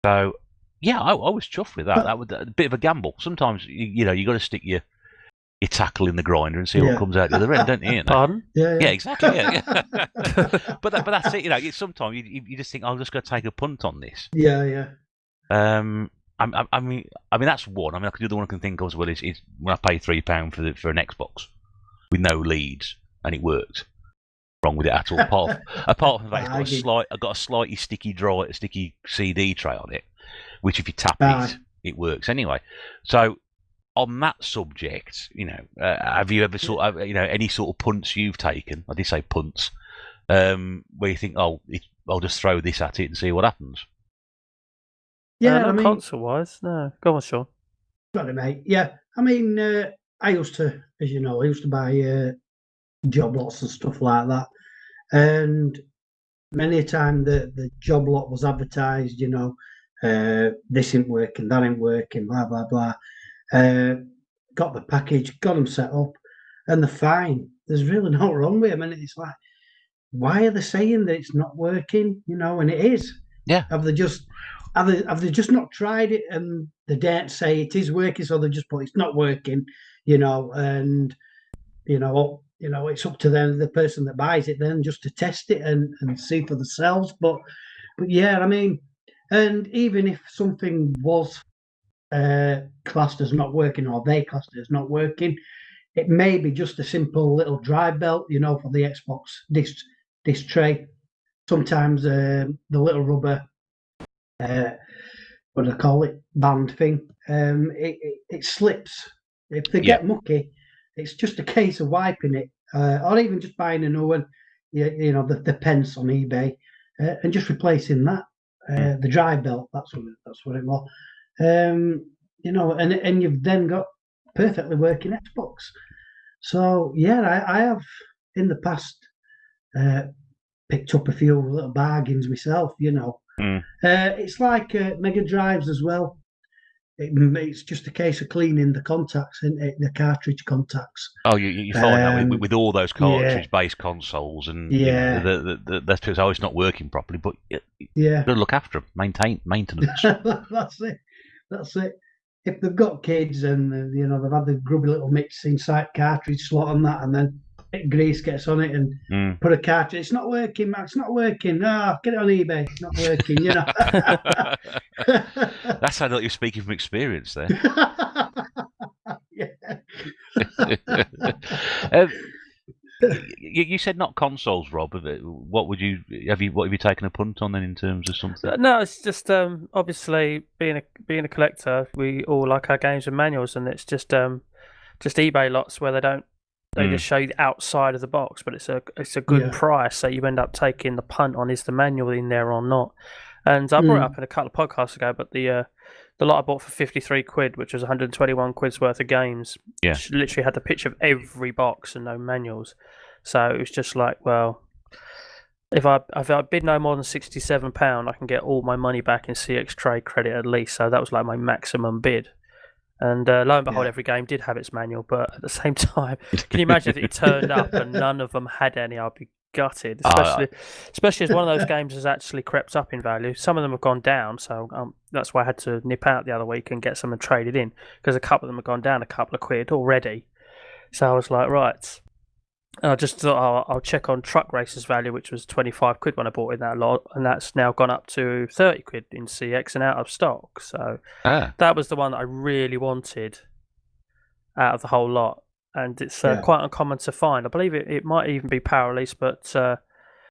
So yeah, I was chuffed with that. That was a bit of a gamble. Sometimes you got to stick your tackle in the grinder and see what comes out the other end, don't you? Pardon? Yeah, exactly. Yeah. but that's it. Sometimes you just think, I'm just going to take a punt on this. Yeah. I mean that's one. I mean, the other one I can think of as well is when I pay £3 for an Xbox with no leads and it works. Wrong with it at all. Apart from the fact I got a slightly sticky CD tray on it, which if you tap it works anyway. So on that subject, have you ever any sort of punts you've taken? I did say punts, where you think, I'll just throw this at it and see what happens. Yeah, console-wise, no. Go on, Sean. Got it, mate. Yeah, I mean, I used to, as you know, buy job lots and stuff like that, and many a time the job lot was advertised, this ain't working, that ain't working, blah blah blah. Got the package, got them set up, and they're fine. There's really nothing wrong with them, and it's like, why are they saying that it's not working? And it is. Yeah. Have they just not tried it and they daren't say it is working, so they just put it's not working, and it's up to them, the person that buys it, then just to test it and see for themselves. But yeah, I mean, and even if something was classed as not working, or they classed it as not working, it may be just a simple little drive belt, for the Xbox disc tray. Sometimes the little rubber, what do I call it, band thing, it slips. If they get mucky, it's just a case of wiping it, or even just buying a new one, the pence on eBay, and just replacing that, the drive belt. That's what it was. And you've then got perfectly working Xbox. So yeah, I have in the past picked up a few little bargains myself. It's like Mega Drives as well. It's just a case of cleaning the contacts, isn't it? The cartridge contacts. Oh, you find that with all those cartridge-based consoles, and that's because it's not working properly. But you got to look after them, maintenance. That's it. If they've got kids and they've had the grubby little mix inside cartridge slot on that, and then grease gets on it and put a cartridge. It's not working, Max. It's not working. No, get it on eBay. It's not working. That sounded like you're speaking from experience there. You said not consoles, Rob. What have you taken a punt on then in terms of something? No, it's just obviously being a collector, we all like our games with manuals, and it's just eBay lots where they just show you the outside of the box, but it's a good price, so you end up taking the punt on is the manual in there or not. And I brought it up in a couple of podcasts ago, but the lot I bought for 53 quid, which was 121 quid's worth of games, literally had the picture of every box and no manuals. So it was just like, well, if I bid no more than £67, I can get all my money back in CX trade credit at least. So that was like my maximum bid. And lo and behold, every game did have its manual, but at the same time, can you imagine if it turned up and none of them had any? I'd be gutted, especially as one of those games has actually crept up in value. Some of them have gone down, so that's why I had to nip out the other week and get some and traded in, because a couple of them have gone down a couple of quid already. So I was like, right. And I just thought I'll check on Truck Racer's value, which was 25 quid when I bought in that lot, and that's now gone up to 30 quid in CX and out of stock. So that was the one that I really wanted out of the whole lot. And it's quite uncommon to find. I believe it might even be power release, but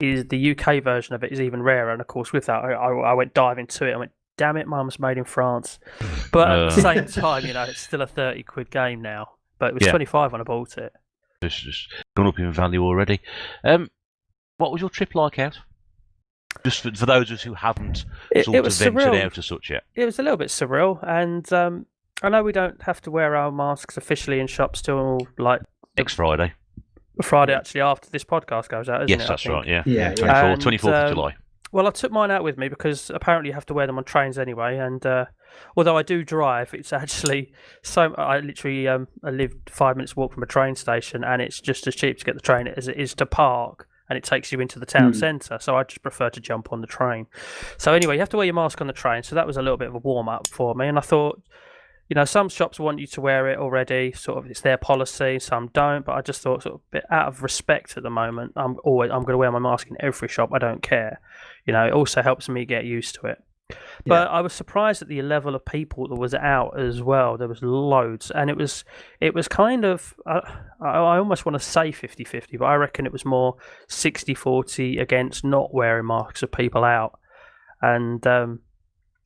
the UK version of it is even rarer. And of course, with that, I went diving to it. I went, damn it, Mum's made in France. But at the same time, it's still a 30 quid game now. but it was 25 when I bought it. It's just gone up in value already. What was your trip like out? Just for those of us who haven't ventured out as such yet. It was a little bit surreal, and I know we don't have to wear our masks officially in shops till like next Friday. Friday, actually, after this podcast goes out, isn't it? Yes, that's right. Yeah. 24th And, of July. Well, I took mine out with me because apparently you have to wear them on trains anyway. And although I do drive, it's actually so. I literally I live 5 minutes walk from a train station, and it's just as cheap to get the train as it is to park. And it takes you into the town centre, so I just prefer to jump on the train. So anyway, you have to wear your mask on the train, so that was a little bit of a warm-up for me. And I thought, you know, some shops want you to wear it already, sort of it's their policy, some don't, but I just thought sort of a bit out of respect at the moment, I'm going to wear my mask in every shop, I don't care. You know, it also helps me get used to it. But I was surprised at the level of people that was out as well. There was loads, and it was kind of I almost want to say 50-50, but I reckon it was more 60-40 against not wearing masks of people out, and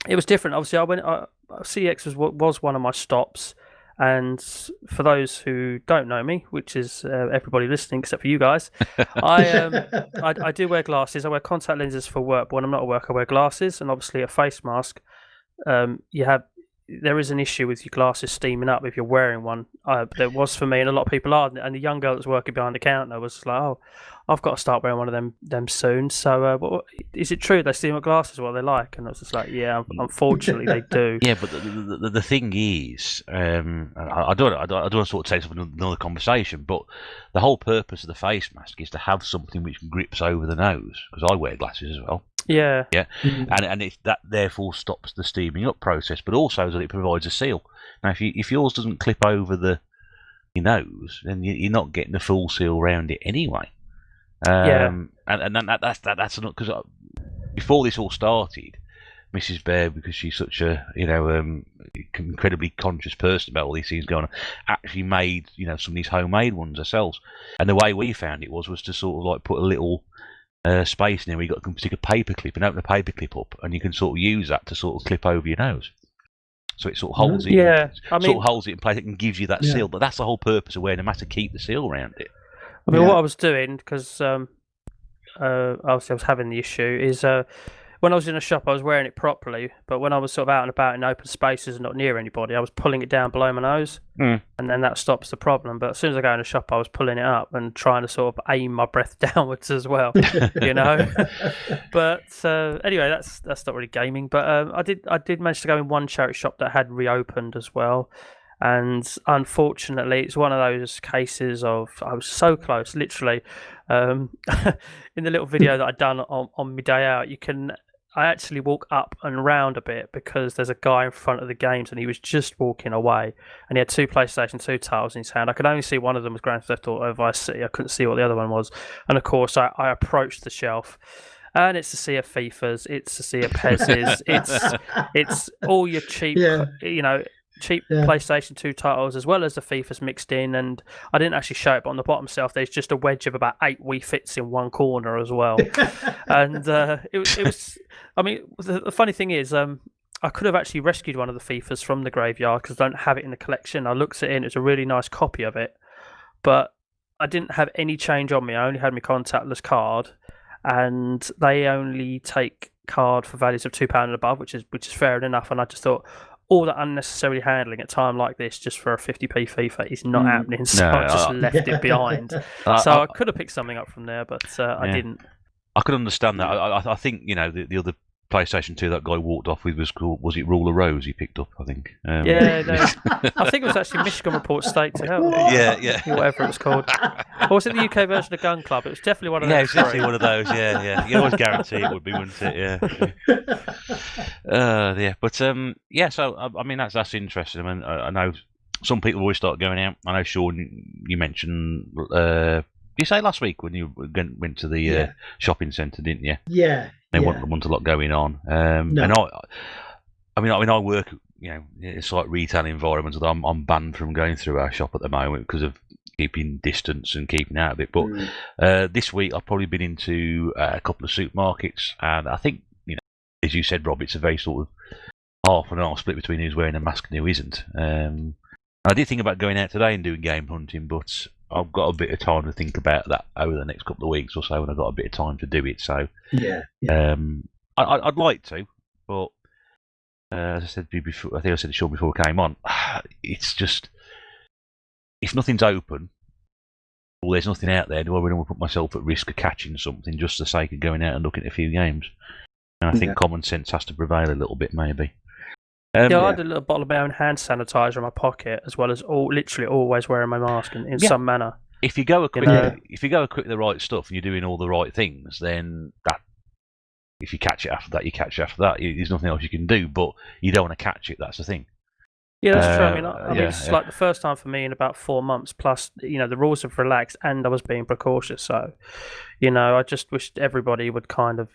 it was different. Obviously, CX was one of my stops, and for those who don't know me, which is everybody listening except for you guys, I do wear glasses. I wear contact lenses for work, but when I'm not at work, I wear glasses, and obviously a face mask. There is an issue with your glasses steaming up if you're wearing one. There was for me, and a lot of people are. And the young girl that's working behind the counter was like, "Oh, I've got to start wearing one of them soon." So, is it true they steam up glasses? What they like? And I was just like, "Yeah, unfortunately they do." Yeah, but the thing is, I don't want to sort of take up another conversation, but the whole purpose of the face mask is to have something which grips over the nose, because I wear glasses as well. Yeah. And that therefore stops the steaming up process, but also that it provides a seal. Now, if yours doesn't clip over your nose, then you're not getting the full seal around it anyway. And that's not, because before this all started, Mrs. Bear, because she's such a incredibly conscious person about all these things going on, actually made some of these homemade ones ourselves. And the way we found it was to sort of like put a little space in there where you can stick a paper clip and open a paper clip up, and you can sort of use that to sort of clip over your nose. So it sort of holds it. Yeah, sort of holds it in place. It can give you that seal, but that's the whole purpose of wearing a mask, to keep the seal around it. I mean, what I was doing, because obviously I was having the issue, is when I was in a shop, I was wearing it properly, but when I was sort of out and about in open spaces and not near anybody, I was pulling it down below my nose, and then that stops the problem. But as soon as I go in a shop, I was pulling it up and trying to sort of aim my breath downwards as well, you know. But anyway, that's not really gaming. But I did manage to go in one charity shop that had reopened as well. And unfortunately, it's one of those cases of I was so close, literally. In the little video that I'd done on my day out, I actually walk up and round a bit because there's a guy in front of the games and he was just walking away, and he had two PlayStation 2 titles in his hand. I could only see one of them was Grand Theft Auto Vice City. I couldn't see what the other one was. And of course, I approached the shelf. And it's a sea of FIFAs, it's a sea of PESs, it's all your cheap, PlayStation 2 titles, as well as the FIFAs mixed in. And I didn't actually show it, but on the bottom shelf there's just a wedge of about 8 Wii Fits in one corner as well. And it was I mean, the funny thing is, I could have actually rescued one of the FIFAs from the graveyard because I don't have it in the collection. I looked at it and it's a really nice copy of it, but I didn't have any change on me. I only had my contactless card, and they only take card for values of £2 and above, which is fair enough. And I just thought, all that unnecessary handling at a time like this just for a 50p FIFA is not happening, so I just left it behind. So I could have picked something up from there, but I didn't. I could understand that. I think the other PlayStation 2 that guy walked off with was it Ruler Rose he picked up, I think. I think it was actually Michigan Report State to Help. Yeah. Whatever it was called. Or was it the UK version of Gun Club? It was definitely one of those. Yeah, it's definitely one of those, yeah. You always guarantee it would be, wouldn't it? Yeah. But, so, I mean, that's interesting. I mean, I know some people always start going out. I know, Sean, you mentioned... you say last week when you went to the shopping centre, didn't you? Yeah. They want a lot going on. And I work, it's like retail environments. I'm banned from going through our shop at the moment because of keeping distance and keeping out of it. But this week I've probably been into a couple of supermarkets, and I think, as you said, Rob, it's a very sort of half and half split between who's wearing a mask and who isn't. I did think about going out today and doing game hunting, but I've got a bit of time to think about that over the next couple of weeks or so when I've got a bit of time to do it. So Yeah. I'd like to, but as I said before, I think I said it short before we came on, it's just, if nothing's open, or there's nothing out there, do I really want to put myself at risk of catching something just for the sake of going out and looking at a few games? And I think common sense has to prevail a little bit, maybe. I had a little bottle of my own hand sanitizer in my pocket, as well as literally always wearing my mask in some manner. If you go equip the right stuff and you're doing all the right things, then that, if you catch it after that, you catch it after that. There's nothing else you can do, but you don't want to catch it. That's the thing. Yeah, that's true. I mean, it's like the first time for me in about 4 months. Plus, the rules have relaxed, and I was being precautious. So, I just wished everybody would kind of,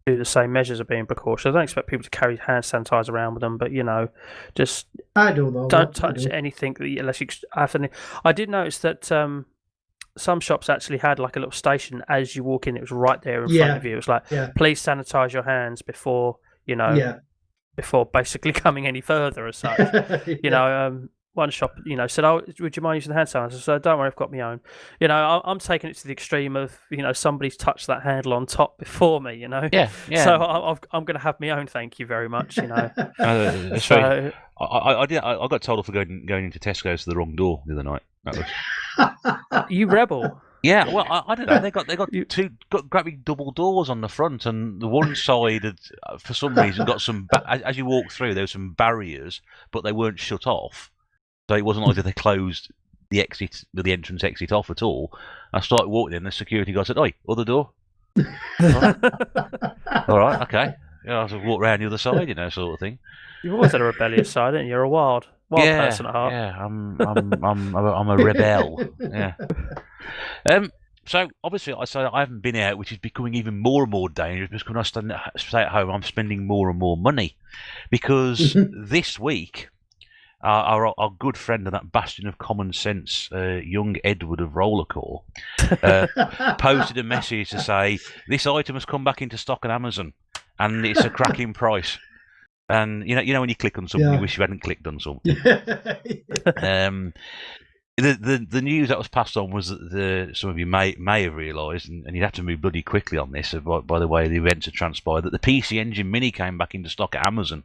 do the same measures of being precautious. I don't expect people to carry hand sanitizer around with them, but just I do though. Don't touch anything unless you have to. I did notice that some shops actually had like a little station as you walk in. It was right there in front of you. It was like, please sanitize your hands before before basically coming any further as such. One shop, said, "Oh, would you mind using the hand sanitizer?" So don't worry, I've got my own. I'm taking it to the extreme of, somebody's touched that handle on top before me. Yeah. So I'm going to have my own. Thank you very much. So I got told off for going into Tesco's to the wrong door the other night. That was... You rebel. Yeah, well, I don't know. They got two great big double doors on the front, and the one side had, for some reason, got some. As you walk through, there were some barriers, but they weren't shut off. So it wasn't like they closed the entrance exit off at all. I started walking in, the security guy said, "Oi, other door." All right, okay. I was walk around the other side, sort of thing. You've always had a rebellious side, haven't you? You're a wild person at heart. Yeah, I'm a rebel. Yeah. So obviously, I haven't been out, which is becoming even more and more dangerous because when I stay at home, I'm spending more and more money because this week. Our good friend and that bastion of common sense, young Edward of Rollercore, posted a message to say this item has come back into stock on Amazon, and it's a cracking price. And when you click on something, you wish you hadn't clicked on something. The news that was passed on was that some of you may have realised, and you'd have to move bloody quickly on this, by the way the events have transpired, that the PC Engine Mini came back into stock at Amazon.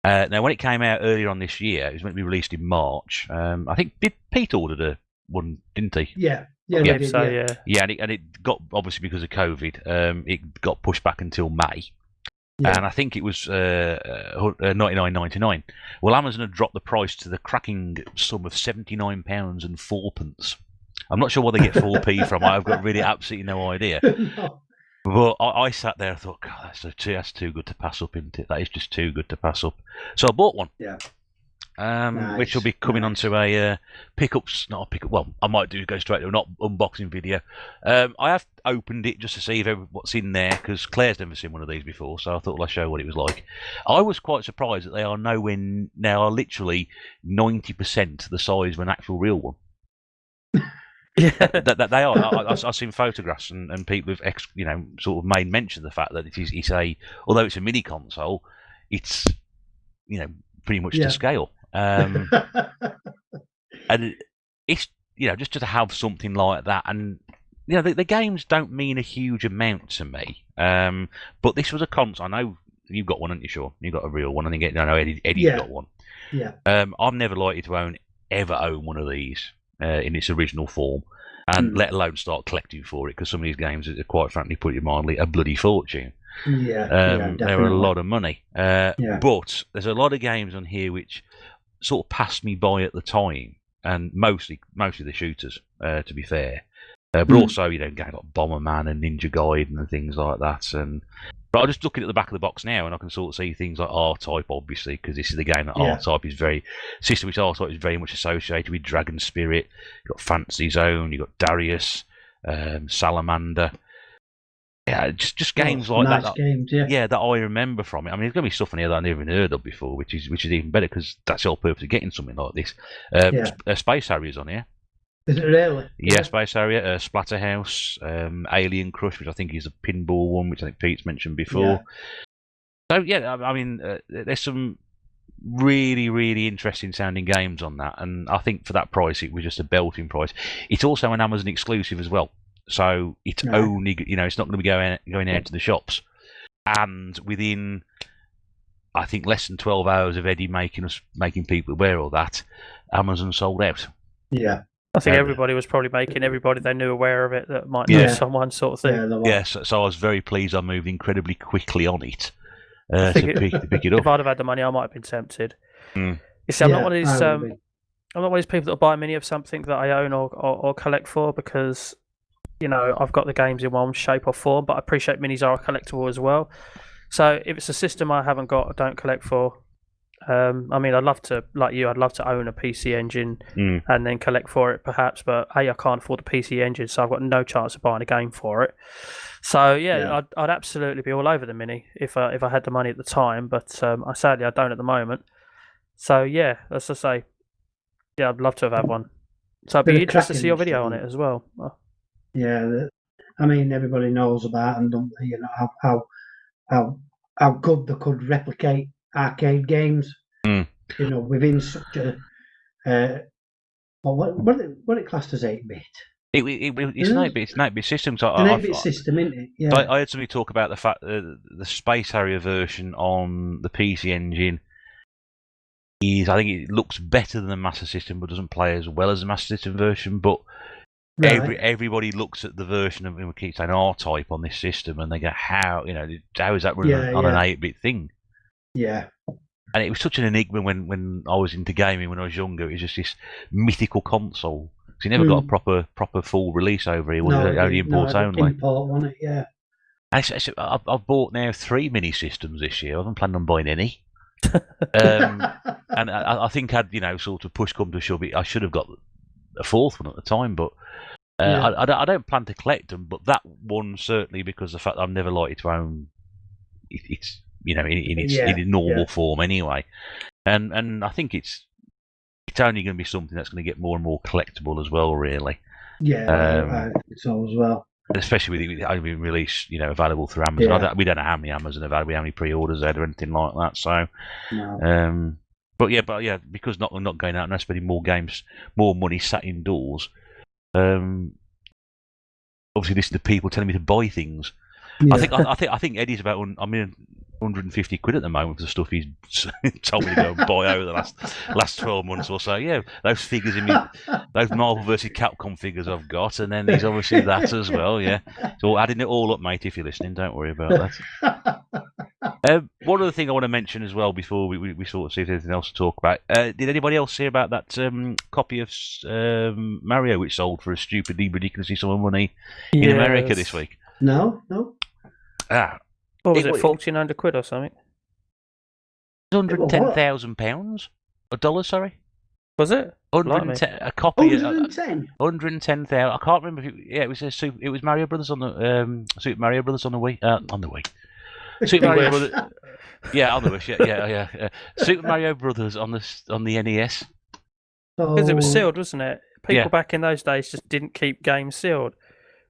Now, when it came out earlier on this year, it was meant to be released in March. I think Pete ordered one, didn't he? Yeah, and it got, obviously because of COVID, it got pushed back until May. Yeah. And I think it was $99.99. Well, Amazon had dropped the price to the cracking sum of £79 and 4p. I'm not sure where they get 4p from. I've got really absolutely no idea. No. But I sat there and thought, God, that's too good to pass up, isn't it? That is just too good to pass up. So I bought one. Yeah. Nice. Which will be coming onto a not a pickup. Well, I might go straight to an unboxing video. I have opened it just to see what's in there because Claire's never seen one of these before, so I thought I'd show what it was like. I was quite surprised that they are now literally 90% the size of an actual real one. Yeah, that they are. I've seen photographs and people have sort of made mention of the fact that although it's a mini console, it's pretty much to scale. And it's just to have something like that, and the games don't mean a huge amount to me. But this was a console. I know you've got one, haven't you? Sure, you've got a real one. I think Eddie's got one. Yeah. I'm never likely to ever own one of these in its original form, and let alone start collecting for it, because some of these games are, quite frankly, put it mildly, a bloody fortune. Yeah, they're a lot of money. But there's a lot of games on here which sort of passed me by at the time, and mostly the shooters, to be fair. But also, games like Bomberman and Ninja Gaiden and things like that. But I'm just looking at the back of the box now, and I can sort of see things like R-Type, obviously, because this is the game that R-Type is System which R-Type is very much associated with. Dragon Spirit, you've got Fantasy Zone, you've got Darius, Salamander. Yeah, just games like nice that. Games, that I remember from it. I mean, there's going to be stuff in here that I never even heard of before, which is even better, because that's the whole purpose of getting something like this. Space Harriers on here. Is it really? Yeah, Space Harrier, Splatterhouse, Alien Crush, which I think is a pinball one, which I think Pete's mentioned before. So, I mean, there's some really, really interesting sounding games on that, and I think for that price, it was just a belting price. It's also an Amazon exclusive as well, so it's only it's not going to be going out to the shops. And within, I think, less than 12 hours of Eddie making people aware of that, Amazon sold out. Yeah. I think everybody was probably making everybody they knew aware of it that might know someone, sort of thing. Yeah, so I was very pleased I moved incredibly quickly on it to pick it up. If I'd have had the money, I might have been tempted. Mm. You see, I'm not one of these. I'm not one of these people that buy mini of something that I own or collect for, because I've got the games in one shape or form. But I appreciate minis are collectible as well. So if it's a system I haven't got, I don't collect for. I mean, I'd love to, like you, I'd love to own a PC Engine and then collect for it, perhaps. But I can't afford the PC Engine, so I've got no chance of buying a game for it. So I'd absolutely be all over the mini if I had the money at the time. But sadly, I don't at the moment. So yeah, as I say, I'd love to have had one. So I'd be interested to see your video on it as well. Yeah, I mean, everybody knows about and how good they could replicate arcade games. Within such a what it classed as 8-bit. It's an 8-bit. It's an 8-bit system. So an 8-bit system, isn't it? Yeah. I heard somebody talk about the fact that the Space Harrier version on the PC Engine I think it looks better than the Master System, but doesn't play as well as the Master System version. But everybody looks at the version of, we keep saying R-Type on this system, and they go, how is that running on an 8-bit thing? Yeah. And it was such an enigma when I was into gaming when I was younger. It was just this mythical console. Because it never got a proper full release over here. Only import only. Import, wasn't it? Yeah. I've bought now 3 mini systems this year. I haven't planned on buying any. And I think I'd sort of push come to shove it. I should have got a 4th one at the time, but I don't plan to collect them. But that one certainly, because of the fact that I've never liked to own it's in its normal form anyway, and I think it's only going to be something that's going to get more and more collectible as well, really. Yeah, I think so as well. Especially with it only being released, available through Amazon. Yeah. We don't know how many Amazon have had, how many pre-orders there or anything like that. So, no. but yeah, because not going out and spending more money sat indoors. Obviously, listen to people telling me to buy things. Yeah. I think Eddie's about 150 quid at the moment for the stuff he's told me to go and buy over the last 12 months or so. Yeah, those figures those Marvel vs. Capcom figures I've got, and then there's obviously that as well. Yeah, so adding it all up, mate. If you're listening, don't worry about that. One other thing I want to mention as well before we sort of see if there's anything else to talk about. Did anybody else hear about that copy of Mario which sold for a stupidly, ridiculously sum of money in America this week? No. What was it, 1,400 quid or something? £110,000? $1, sorry? Was it? 110 a copy. 110. 110,000. I can't remember. It was it was Mario Brothers on the Super Mario Brothers on the Wii. On the Wii. Super Mario Brothers. Yeah, on the Wish. Yeah. Super Mario Brothers on the NES. Because it was sealed, wasn't it? People back in those days just didn't keep games sealed,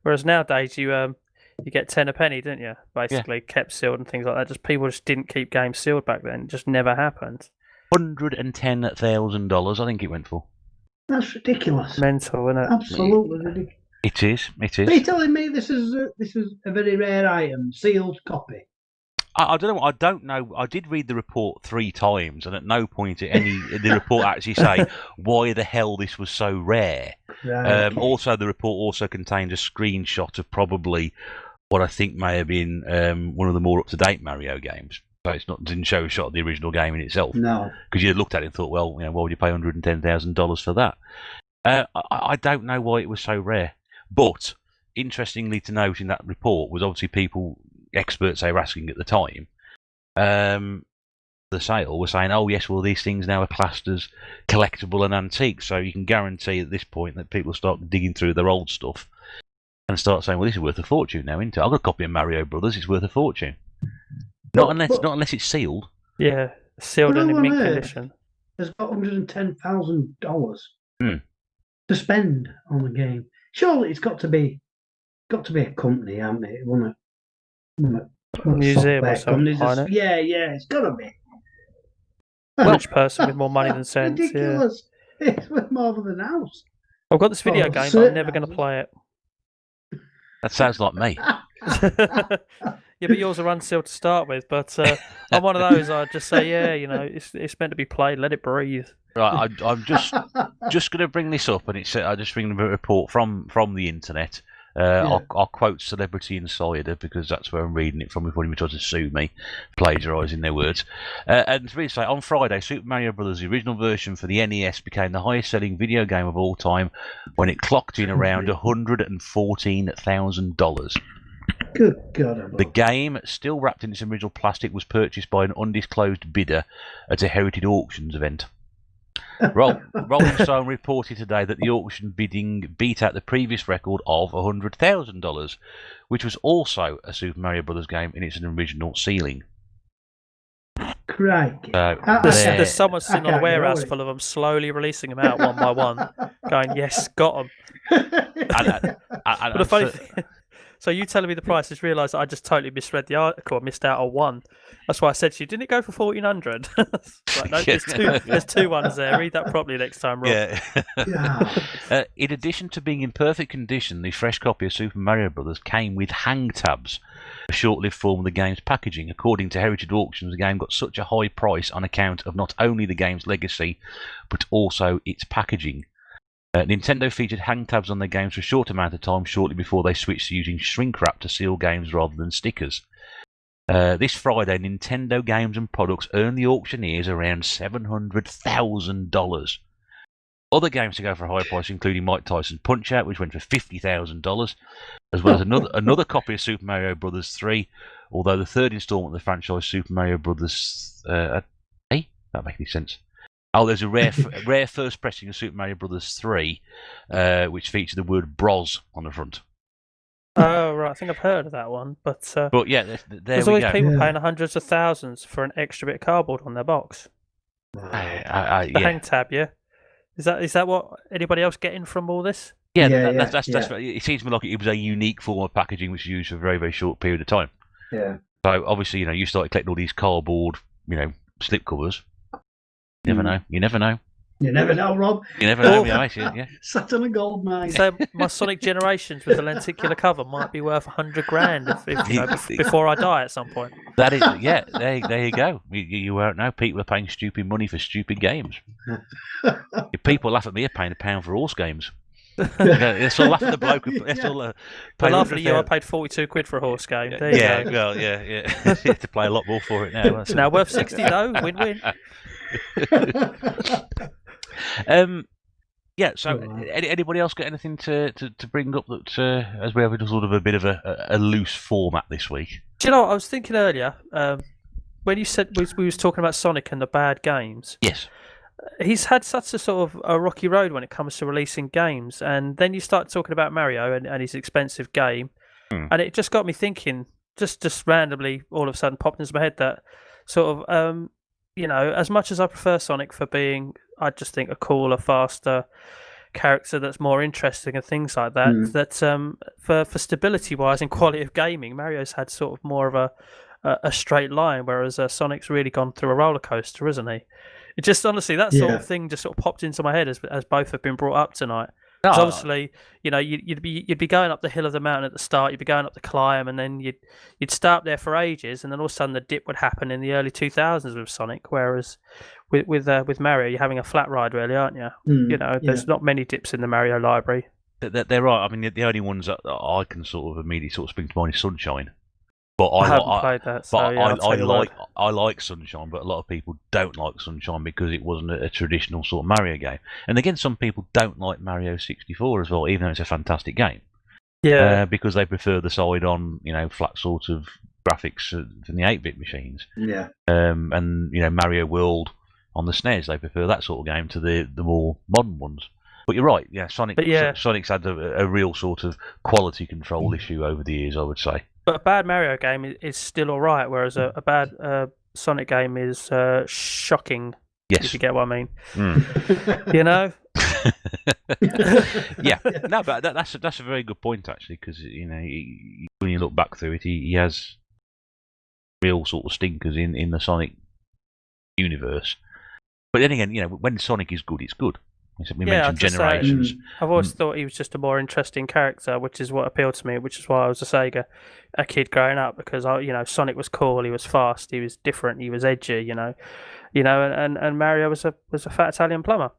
whereas nowadays you get 10 a penny, didn't you? Basically, kept sealed and things like that. People just didn't keep games sealed back then. It just never happened. $110,000, I think it went for. That's ridiculous. Mental, isn't it? Absolutely ridiculous. It is. Are you telling me this is a very rare item, sealed copy? I don't know. I did read the report 3 times, and at no point did the report actually say why the hell this was so rare. Right, okay. Also, the report also contained a screenshot of probably what I think may have been one of the more up-to-date Mario games. So didn't show a shot of the original game in itself. No, because you looked at it and thought, well, why would you pay $110,000 for that? I don't know why it was so rare. But interestingly to note in that report was obviously experts they were asking at the time, the sale were saying, oh yes, well these things now are classed as collectible and antique, so you can guarantee at this point that people start digging through their old stuff and start saying, well, this is worth a fortune now, isn't it? I've got a copy of Mario Brothers, it's worth a fortune. Not unless it's sealed. Yeah, sealed and in mint condition. Has got $110,000 to spend on the game. Surely it's got to be a company, hasn't it? Museum or something. Yeah, it's got to be. rich person with more money than sense. Yeah. Ridiculous. It's worth more than a house. I've got this video Oh, game, but I'm certain never going to houses. play it. That sounds like me. Yeah, but yours are unsealed to start with. But I'm one of those. I just say, yeah, it's meant to be played. Let it breathe. Right, I'm just going to bring this up, and I just bring a report from the internet. I'll quote Celebrity Insider because that's where I'm reading it from before anyone tries to sue me, plagiarising their words. And to really say, on Friday, Super Mario Bros. The original version for the NES became the highest-selling video game of all time when it clocked in around $114,000. Good God. The game, still wrapped in its original plastic, was purchased by an undisclosed bidder at a Heritage Auctions event. Rolling Stone reported today that the auction bidding beat out the previous record of $100,000, which was also a Super Mario Bros. Game in its original ceiling. Crikey. There's someone sitting on a warehouse full of them, slowly releasing them out one by one, going, "Yes, got them." But the funny thing, so you telling me the price, just realised that I just totally misread the article. I missed out on one. That's why I said to you, didn't it go for 1,400? Like, no, there's two ones there. Read that properly next time, Rob. Yeah. In addition to being in perfect condition, the fresh copy of Super Mario Bros. Came with hang tabs, a short-lived form of the game's packaging. According to Heritage Auctions, the game got such a high price on account of not only the game's legacy, but also its packaging. Nintendo featured hang tabs on their games for a short amount of time shortly before they switched to using shrink wrap to seal games rather than stickers. This Friday, Nintendo games and products earned the auctioneers around $700,000. Other games to go for a higher price, including Mike Tyson's Punch-Out, which went for $50,000, as well as another copy of Super Mario Bros. 3, although the third installment of the franchise, Super Mario Bros. That makes any sense. Oh, there's a rare first pressing of Super Mario Bros. 3, which featured the word Bros on the front. Oh, right. I think I've heard of that one. But yeah, there's always people paying hundreds of thousands for an extra bit of cardboard on their box. The hang tab, yeah? Is that what anybody else getting from all this? Yeah, that's it seems to me like it was a unique form of packaging which was used for a very, very short period of time. Yeah. So obviously, you started collecting all these cardboard, slip covers. You never know. You never know. You never know, Rob. You never know. Yeah. Sat on a gold mine. So my Sonic Generations with the lenticular cover might be worth $100,000 if before I die at some point. That is, yeah. There you go. You won't know. People are paying stupid money for stupid games. People laugh at me paying £1 for horse games. They still laugh at the bloke. They still laugh at you. I paid £42 for a horse game. There you go. Well, yeah. You have to pay a lot more for it now. It's now worth $60 though. Win-win. So anybody else got anything to bring up that as we have sort of a bit of a loose format this week? Do you know what I was thinking earlier when you said we was talking about Sonic and the bad games? Yes. He's had such a sort of a rocky road when it comes to releasing games, and then you start talking about Mario and his expensive game, and it just got me thinking, just randomly, all of a sudden popped into my head that sort of as much as I prefer Sonic for being, I just think, a cooler, faster character that's more interesting and things like that, that for stability-wise and quality of gaming, Mario's had sort of more of a straight line, whereas Sonic's really gone through a roller coaster, isn't he? It just, honestly, that sort of thing just sort of popped into my head as both have been brought up tonight. Because obviously, you'd be going up the hill of the mountain at the start, you'd be going up the climb, and then you'd start there for ages, and then all of a sudden the dip would happen in the early 2000s with Sonic. Whereas with Mario, you're having a flat ride, really, aren't you? There's not many dips in the Mario library. They're right. I mean, the only ones that I can sort of immediately spring to mind is Sunshine. But I haven't played that. So, I like Sunshine, but a lot of people don't like Sunshine because it wasn't a traditional sort of Mario game. And again, some people don't like Mario 64 as well, even though it's a fantastic game. Yeah. Because they prefer the side on, flat sort of graphics from the 8-bit machines. Yeah. And Mario World on the SNES, they prefer that sort of game to the more modern ones. But you're right. Yeah, Sonic's had a real sort of quality control issue over the years, I would say. But a bad Mario game is still all right, whereas a bad Sonic game is shocking. Yes. If you get what I mean. Yeah. No, but that's a very good point actually, because when you look back through it, he has real sort of stinkers in the Sonic universe. But then again, when Sonic is good, it's good. We Yeah, mentioned I'd just say- Generations. I've always thought he was just a more interesting character, which is what appealed to me, which is why I was a Sega a kid growing up, because Sonic was cool, he was fast, he was different, he was edgy, and Mario was a fat Italian plumber,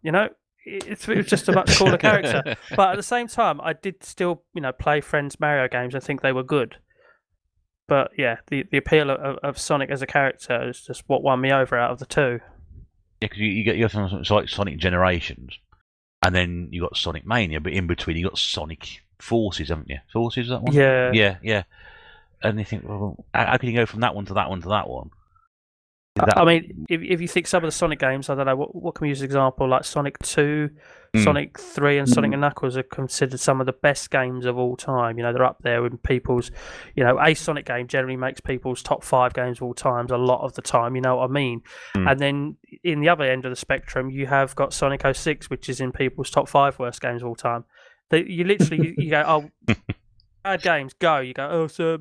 it was just a much cooler character. But at the same time, I did still play friends' Mario games and think they were good. But yeah, the appeal of Sonic as a character is just what won me over out of the two. Yeah, because you have something like Sonic Generations, and then you got Sonic Mania, but in between you got Sonic Forces, haven't you? Forces, that one? Yeah. Yeah. And you think, well, how can you go from that one to that one to that one? I mean, if you think some of the Sonic games, I don't know, what can we use as an example? Like Sonic 2, Sonic 3, and Sonic and Knuckles are considered some of the best games of all time. They're up there with people's, a Sonic game generally makes people's top 5 games of all times a lot of the time, you know what I mean? And then in the other end of the spectrum, you have got Sonic 06, which is in people's top 5 worst games of all time. You literally, you go, oh, bad games, go. You go, oh, so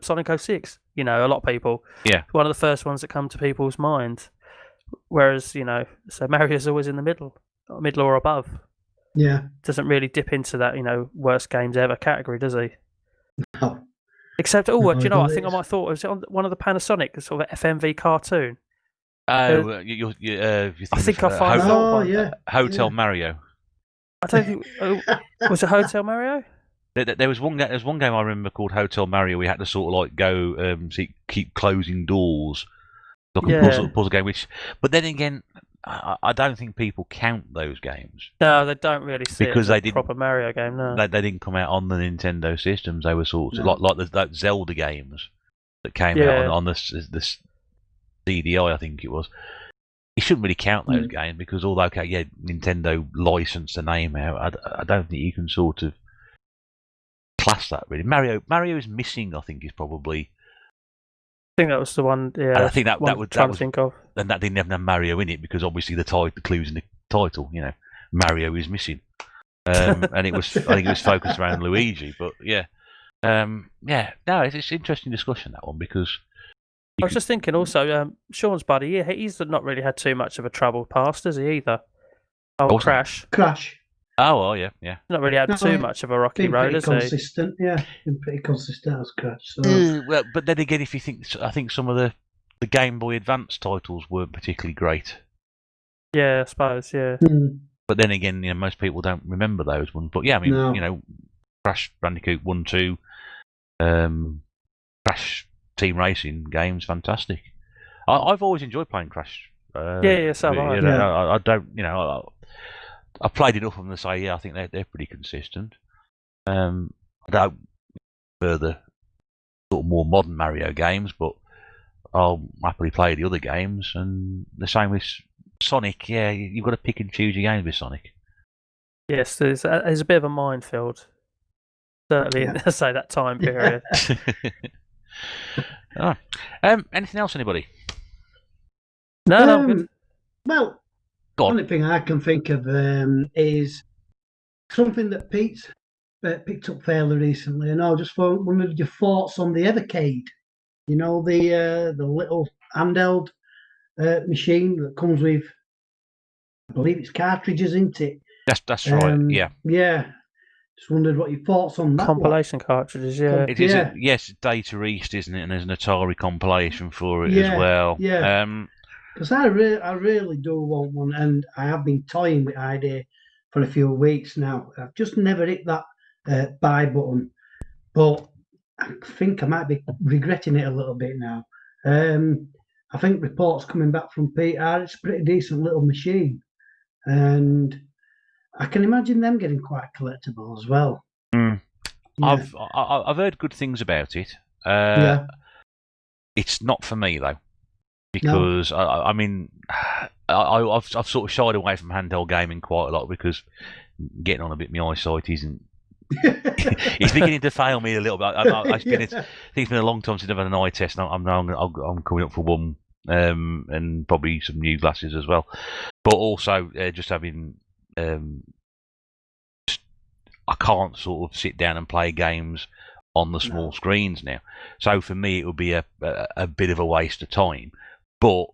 Sonic 06. A lot of people. Yeah. One of the first ones that come to people's minds. Whereas, so Mario's always in the middle or above. Yeah. Doesn't really dip into that, worst games ever category, does he? No. Except, do you know, I think I is. might have thought, was it on one of the Panasonic sort of FMV cartoon? Oh, I think I finally thought one. Yeah. Hotel Mario. I don't think. Was it Hotel Mario? There was one game I remember called Hotel Mario. We had to sort of like go keep closing doors, like a puzzle game. But then again, I don't think people count those games. No, they don't really see because it as they a proper Mario game. No, they didn't come out on the Nintendo systems. They were sort of like the Zelda games that came out on the CDI, I think it was. You shouldn't really count those games because although Nintendo licensed the name out, I don't think you can sort of class that really. Mario is missing, I think, is probably. I think that was the one. Yeah, and I think that was think of. And that didn't have Mario in it because obviously the clues in the title, Mario is missing, and I think it was focused around Luigi. But no, it's an interesting discussion, that one, because. I was just thinking also, Sean's buddy, he's not really had too much of a troubled past, has he, either? Oh, Crash. Oh, well, yeah. Not really had too much of a rocky road, has he? Consistent, yeah. Been pretty consistent as Crash. So. Well, but then again, if you think, I think some of the Game Boy Advance titles weren't particularly great. Yeah, I suppose, yeah. But then again, most people don't remember those ones. But yeah, I mean, Crash Bandicoot 1, 2, Crash Team Racing games, fantastic. I've always enjoyed playing Crash. So have I. I don't, I've played enough of them to say, I think they're pretty consistent. I don't further sort of more modern Mario games, but I'll happily play the other games. And the same with Sonic. Yeah, you've got to pick and choose your games with Sonic. Yes, there's a bit of a minefield. Certainly, in say that time period. Anything else, anybody? No, I'm good. Well, the only thing I can think of is something that Pete's picked up fairly recently, and I just wondered your thoughts on the Evercade. The little handheld machine that comes with, I believe it's cartridges, isn't it? That's right. Yeah. Yeah. Just wondered what your thoughts on that. Compilation cartridges, yeah. It is. Yes, Data East, isn't it? And there's an Atari compilation for it as well. Yeah. Because I really do want one, and I have been toying with the idea for a few weeks now. I've just never hit that buy button, but I think I might be regretting it a little bit now. I think reports coming back from Pete it's a pretty decent little machine, and I can imagine them getting quite collectible as well. Yeah. I've heard good things about it. It's not for me though, because I mean, I've sort of shied away from handheld gaming quite a lot because getting on a bit, my eyesight isn't. It's beginning to fail me a little bit. I think it's been a long time since I've had an eye test, and I'm coming up for one, and probably some new glasses as well. But also just having. I can't sort of sit down and play games on the small screens now. So for me, it would be a bit of a waste of time. But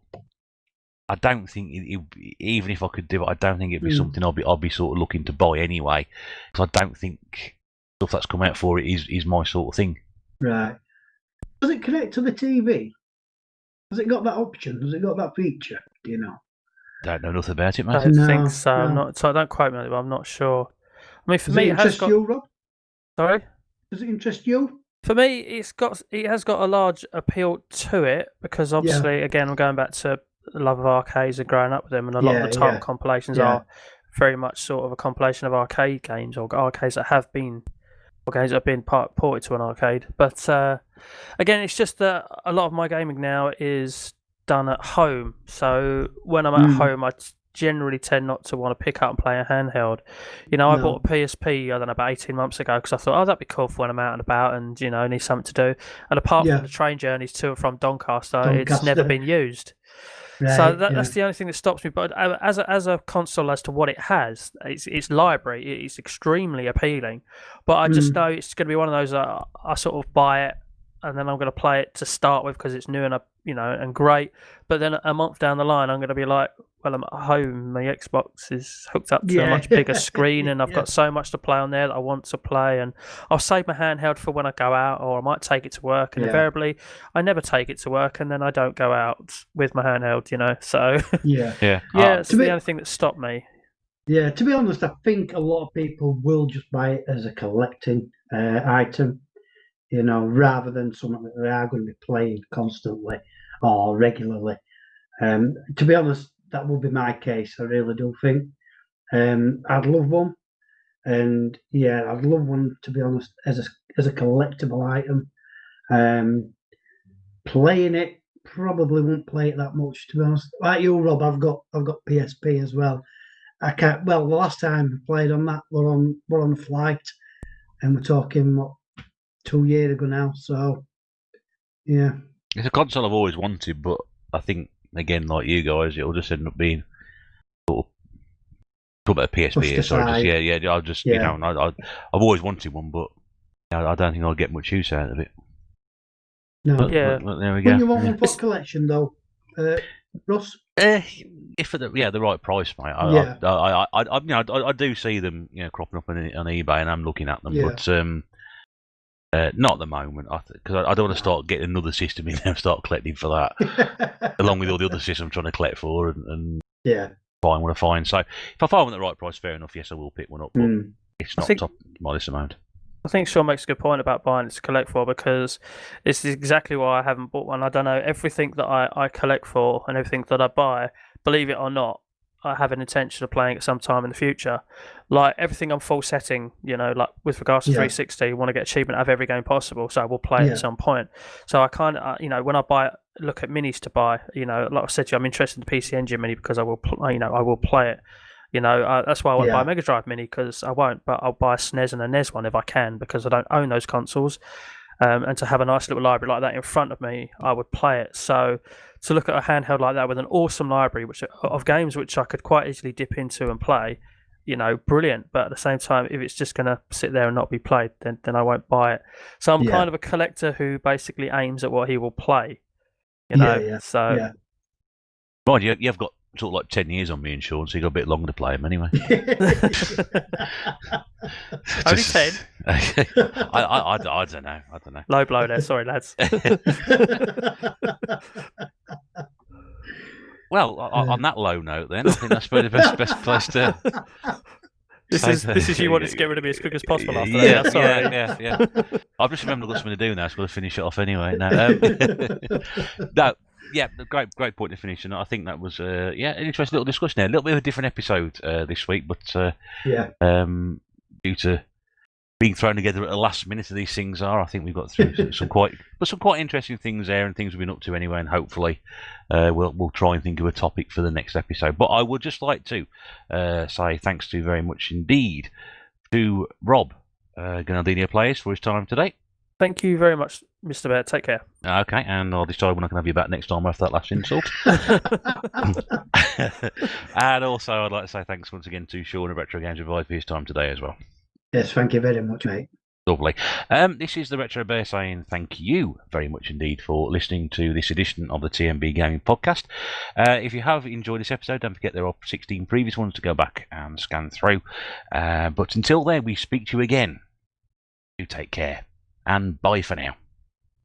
I don't think even if I could do it, I don't think it'd be something I'd be sort of looking to buy anyway. Because I don't think stuff that's come out for it is my sort of thing. Right. Does it connect to the TV? Has it got that option? Has it got that feature? Do you know? Don't know nothing about it, I mate. don't No, think so. no. I'm not. So don't quote me on it, but I'm not sure. I mean, for Does me, it it has interest got. you, Rob? Sorry. Does it interest you? For me, it has got a large appeal to it because obviously, again, I'm going back to the love of arcades and growing up with them, and a lot of the title compilations are very much sort of a compilation of arcade games or arcades that have been or games that have been ported to an arcade. But again, it's just that a lot of my gaming now is done at home. So when I'm at home, I generally tend not to want to pick up and play a handheld. You know, I bought a PSP, I don't know, about 18 months ago because I thought, oh, that'd be cool for when I'm out and about and, you know, need something to do. And apart from the train journeys to and from Doncaster, it's never been used. Right, so that's the only thing that stops me. But as a console, as to what it has, its library, it's extremely appealing. But I just know it's going to be one of those I sort of buy it and then I'm going to play it to start with because it's new and and great. But then a month down the line, I'm going to be like, well, I'm at home. My Xbox is hooked up to a much bigger screen, and I've got so much to play on there that I want to play. And I'll save my handheld for when I go out, or I might take it to work. And invariably, I never take it to work, and then I don't go out with my handheld. So it's the only thing that stopped me. Yeah, to be honest, I think a lot of people will just buy it as a collecting item, rather than something that they are going to be playing constantly or regularly. To be honest, that will be my case. I really do think. I'd love one, and I'd love one, to be honest, as a collectible item. Playing it, probably won't play it that much, to be honest. Like you, Rob, I've got PSP as well. I can't. Well, the last time I played on that, we're on a flight, and we're talking 2 years ago now. So, yeah, it's a console I've always wanted, but I think again, like you guys, it'll just end up being sort of talk about a PSP here. Sorry, I'll just I've always wanted one, but I don't think I'll get much use out of it. No, but there we go. When you want one for collection, though, Russ? If at the right price, mate. I do see them, cropping up on eBay, and I'm looking at them, but not at the moment. Because I don't want to start getting another system in there and start collecting for that, along with all the other systems I'm trying to collect for, and find what I find. So if I find one at the right price, fair enough. Yes, I will pick one up, but it's not top my list amount. I think Sean makes a good point about buying it to collect for, because it's exactly why I haven't bought one. I don't know, everything that I collect for and everything that I buy, believe it or not, I have an intention of playing at some time in the future. Like everything I'm full setting, like with regards to 360, I want to get achievement out of every game possible, so I will play it at some point. So I kind of, when I look at minis to buy, like I said to you, I'm interested in the PC Engine mini because I will play it. That's why I won't buy a Mega Drive Mini, because I won't, but I'll buy a SNES and a NES one if I can, because I don't own those consoles. And to have a nice little library like that in front of me, I would play it. So to look at a handheld like that with an awesome library of games which I could quite easily dip into and play, brilliant. But at the same time, if it's just going to sit there and not be played, then I won't buy it. So I'm kind of a collector who basically aims at what he will play. So. Right, you've got sort of like 10 years on me and Sean, so you've got a bit longer to play him anyway. Only 10? I don't know. Low blow there, sorry lads. Well, on that low note then, I think that's probably the best place to... This is you wanted to get rid of me as quick as possible after that. Yeah, sorry. Yeah. I've just remembered I've got something to do now, so I've got to finish it off anyway. No, yeah, great point to finish, and I think that was an interesting little discussion there. A little bit of a different episode this week, but due to being thrown together at the last minute of these things I think we've got through some quite interesting things there, and things we've been up to anyway, and hopefully we'll try and think of a topic for the next episode. But I would just like to say thanks to very much indeed to Rob Gurnaldinho Players for his time today. Thank you very much, Mr. Bear. Take care. Okay, and I'll decide when I can have you back next time after that last insult. And also, I'd like to say thanks once again to Sean of RetroGamesRevived for his time today as well. Yes, thank you very much, mate. Lovely. This is the Retro Bear saying thank you very much indeed for listening to this edition of the TNB Gaming Podcast. If you have enjoyed this episode, don't forget there are 16 previous ones to go back and scan through. But until then, we speak to you again. You take care, and bye for now.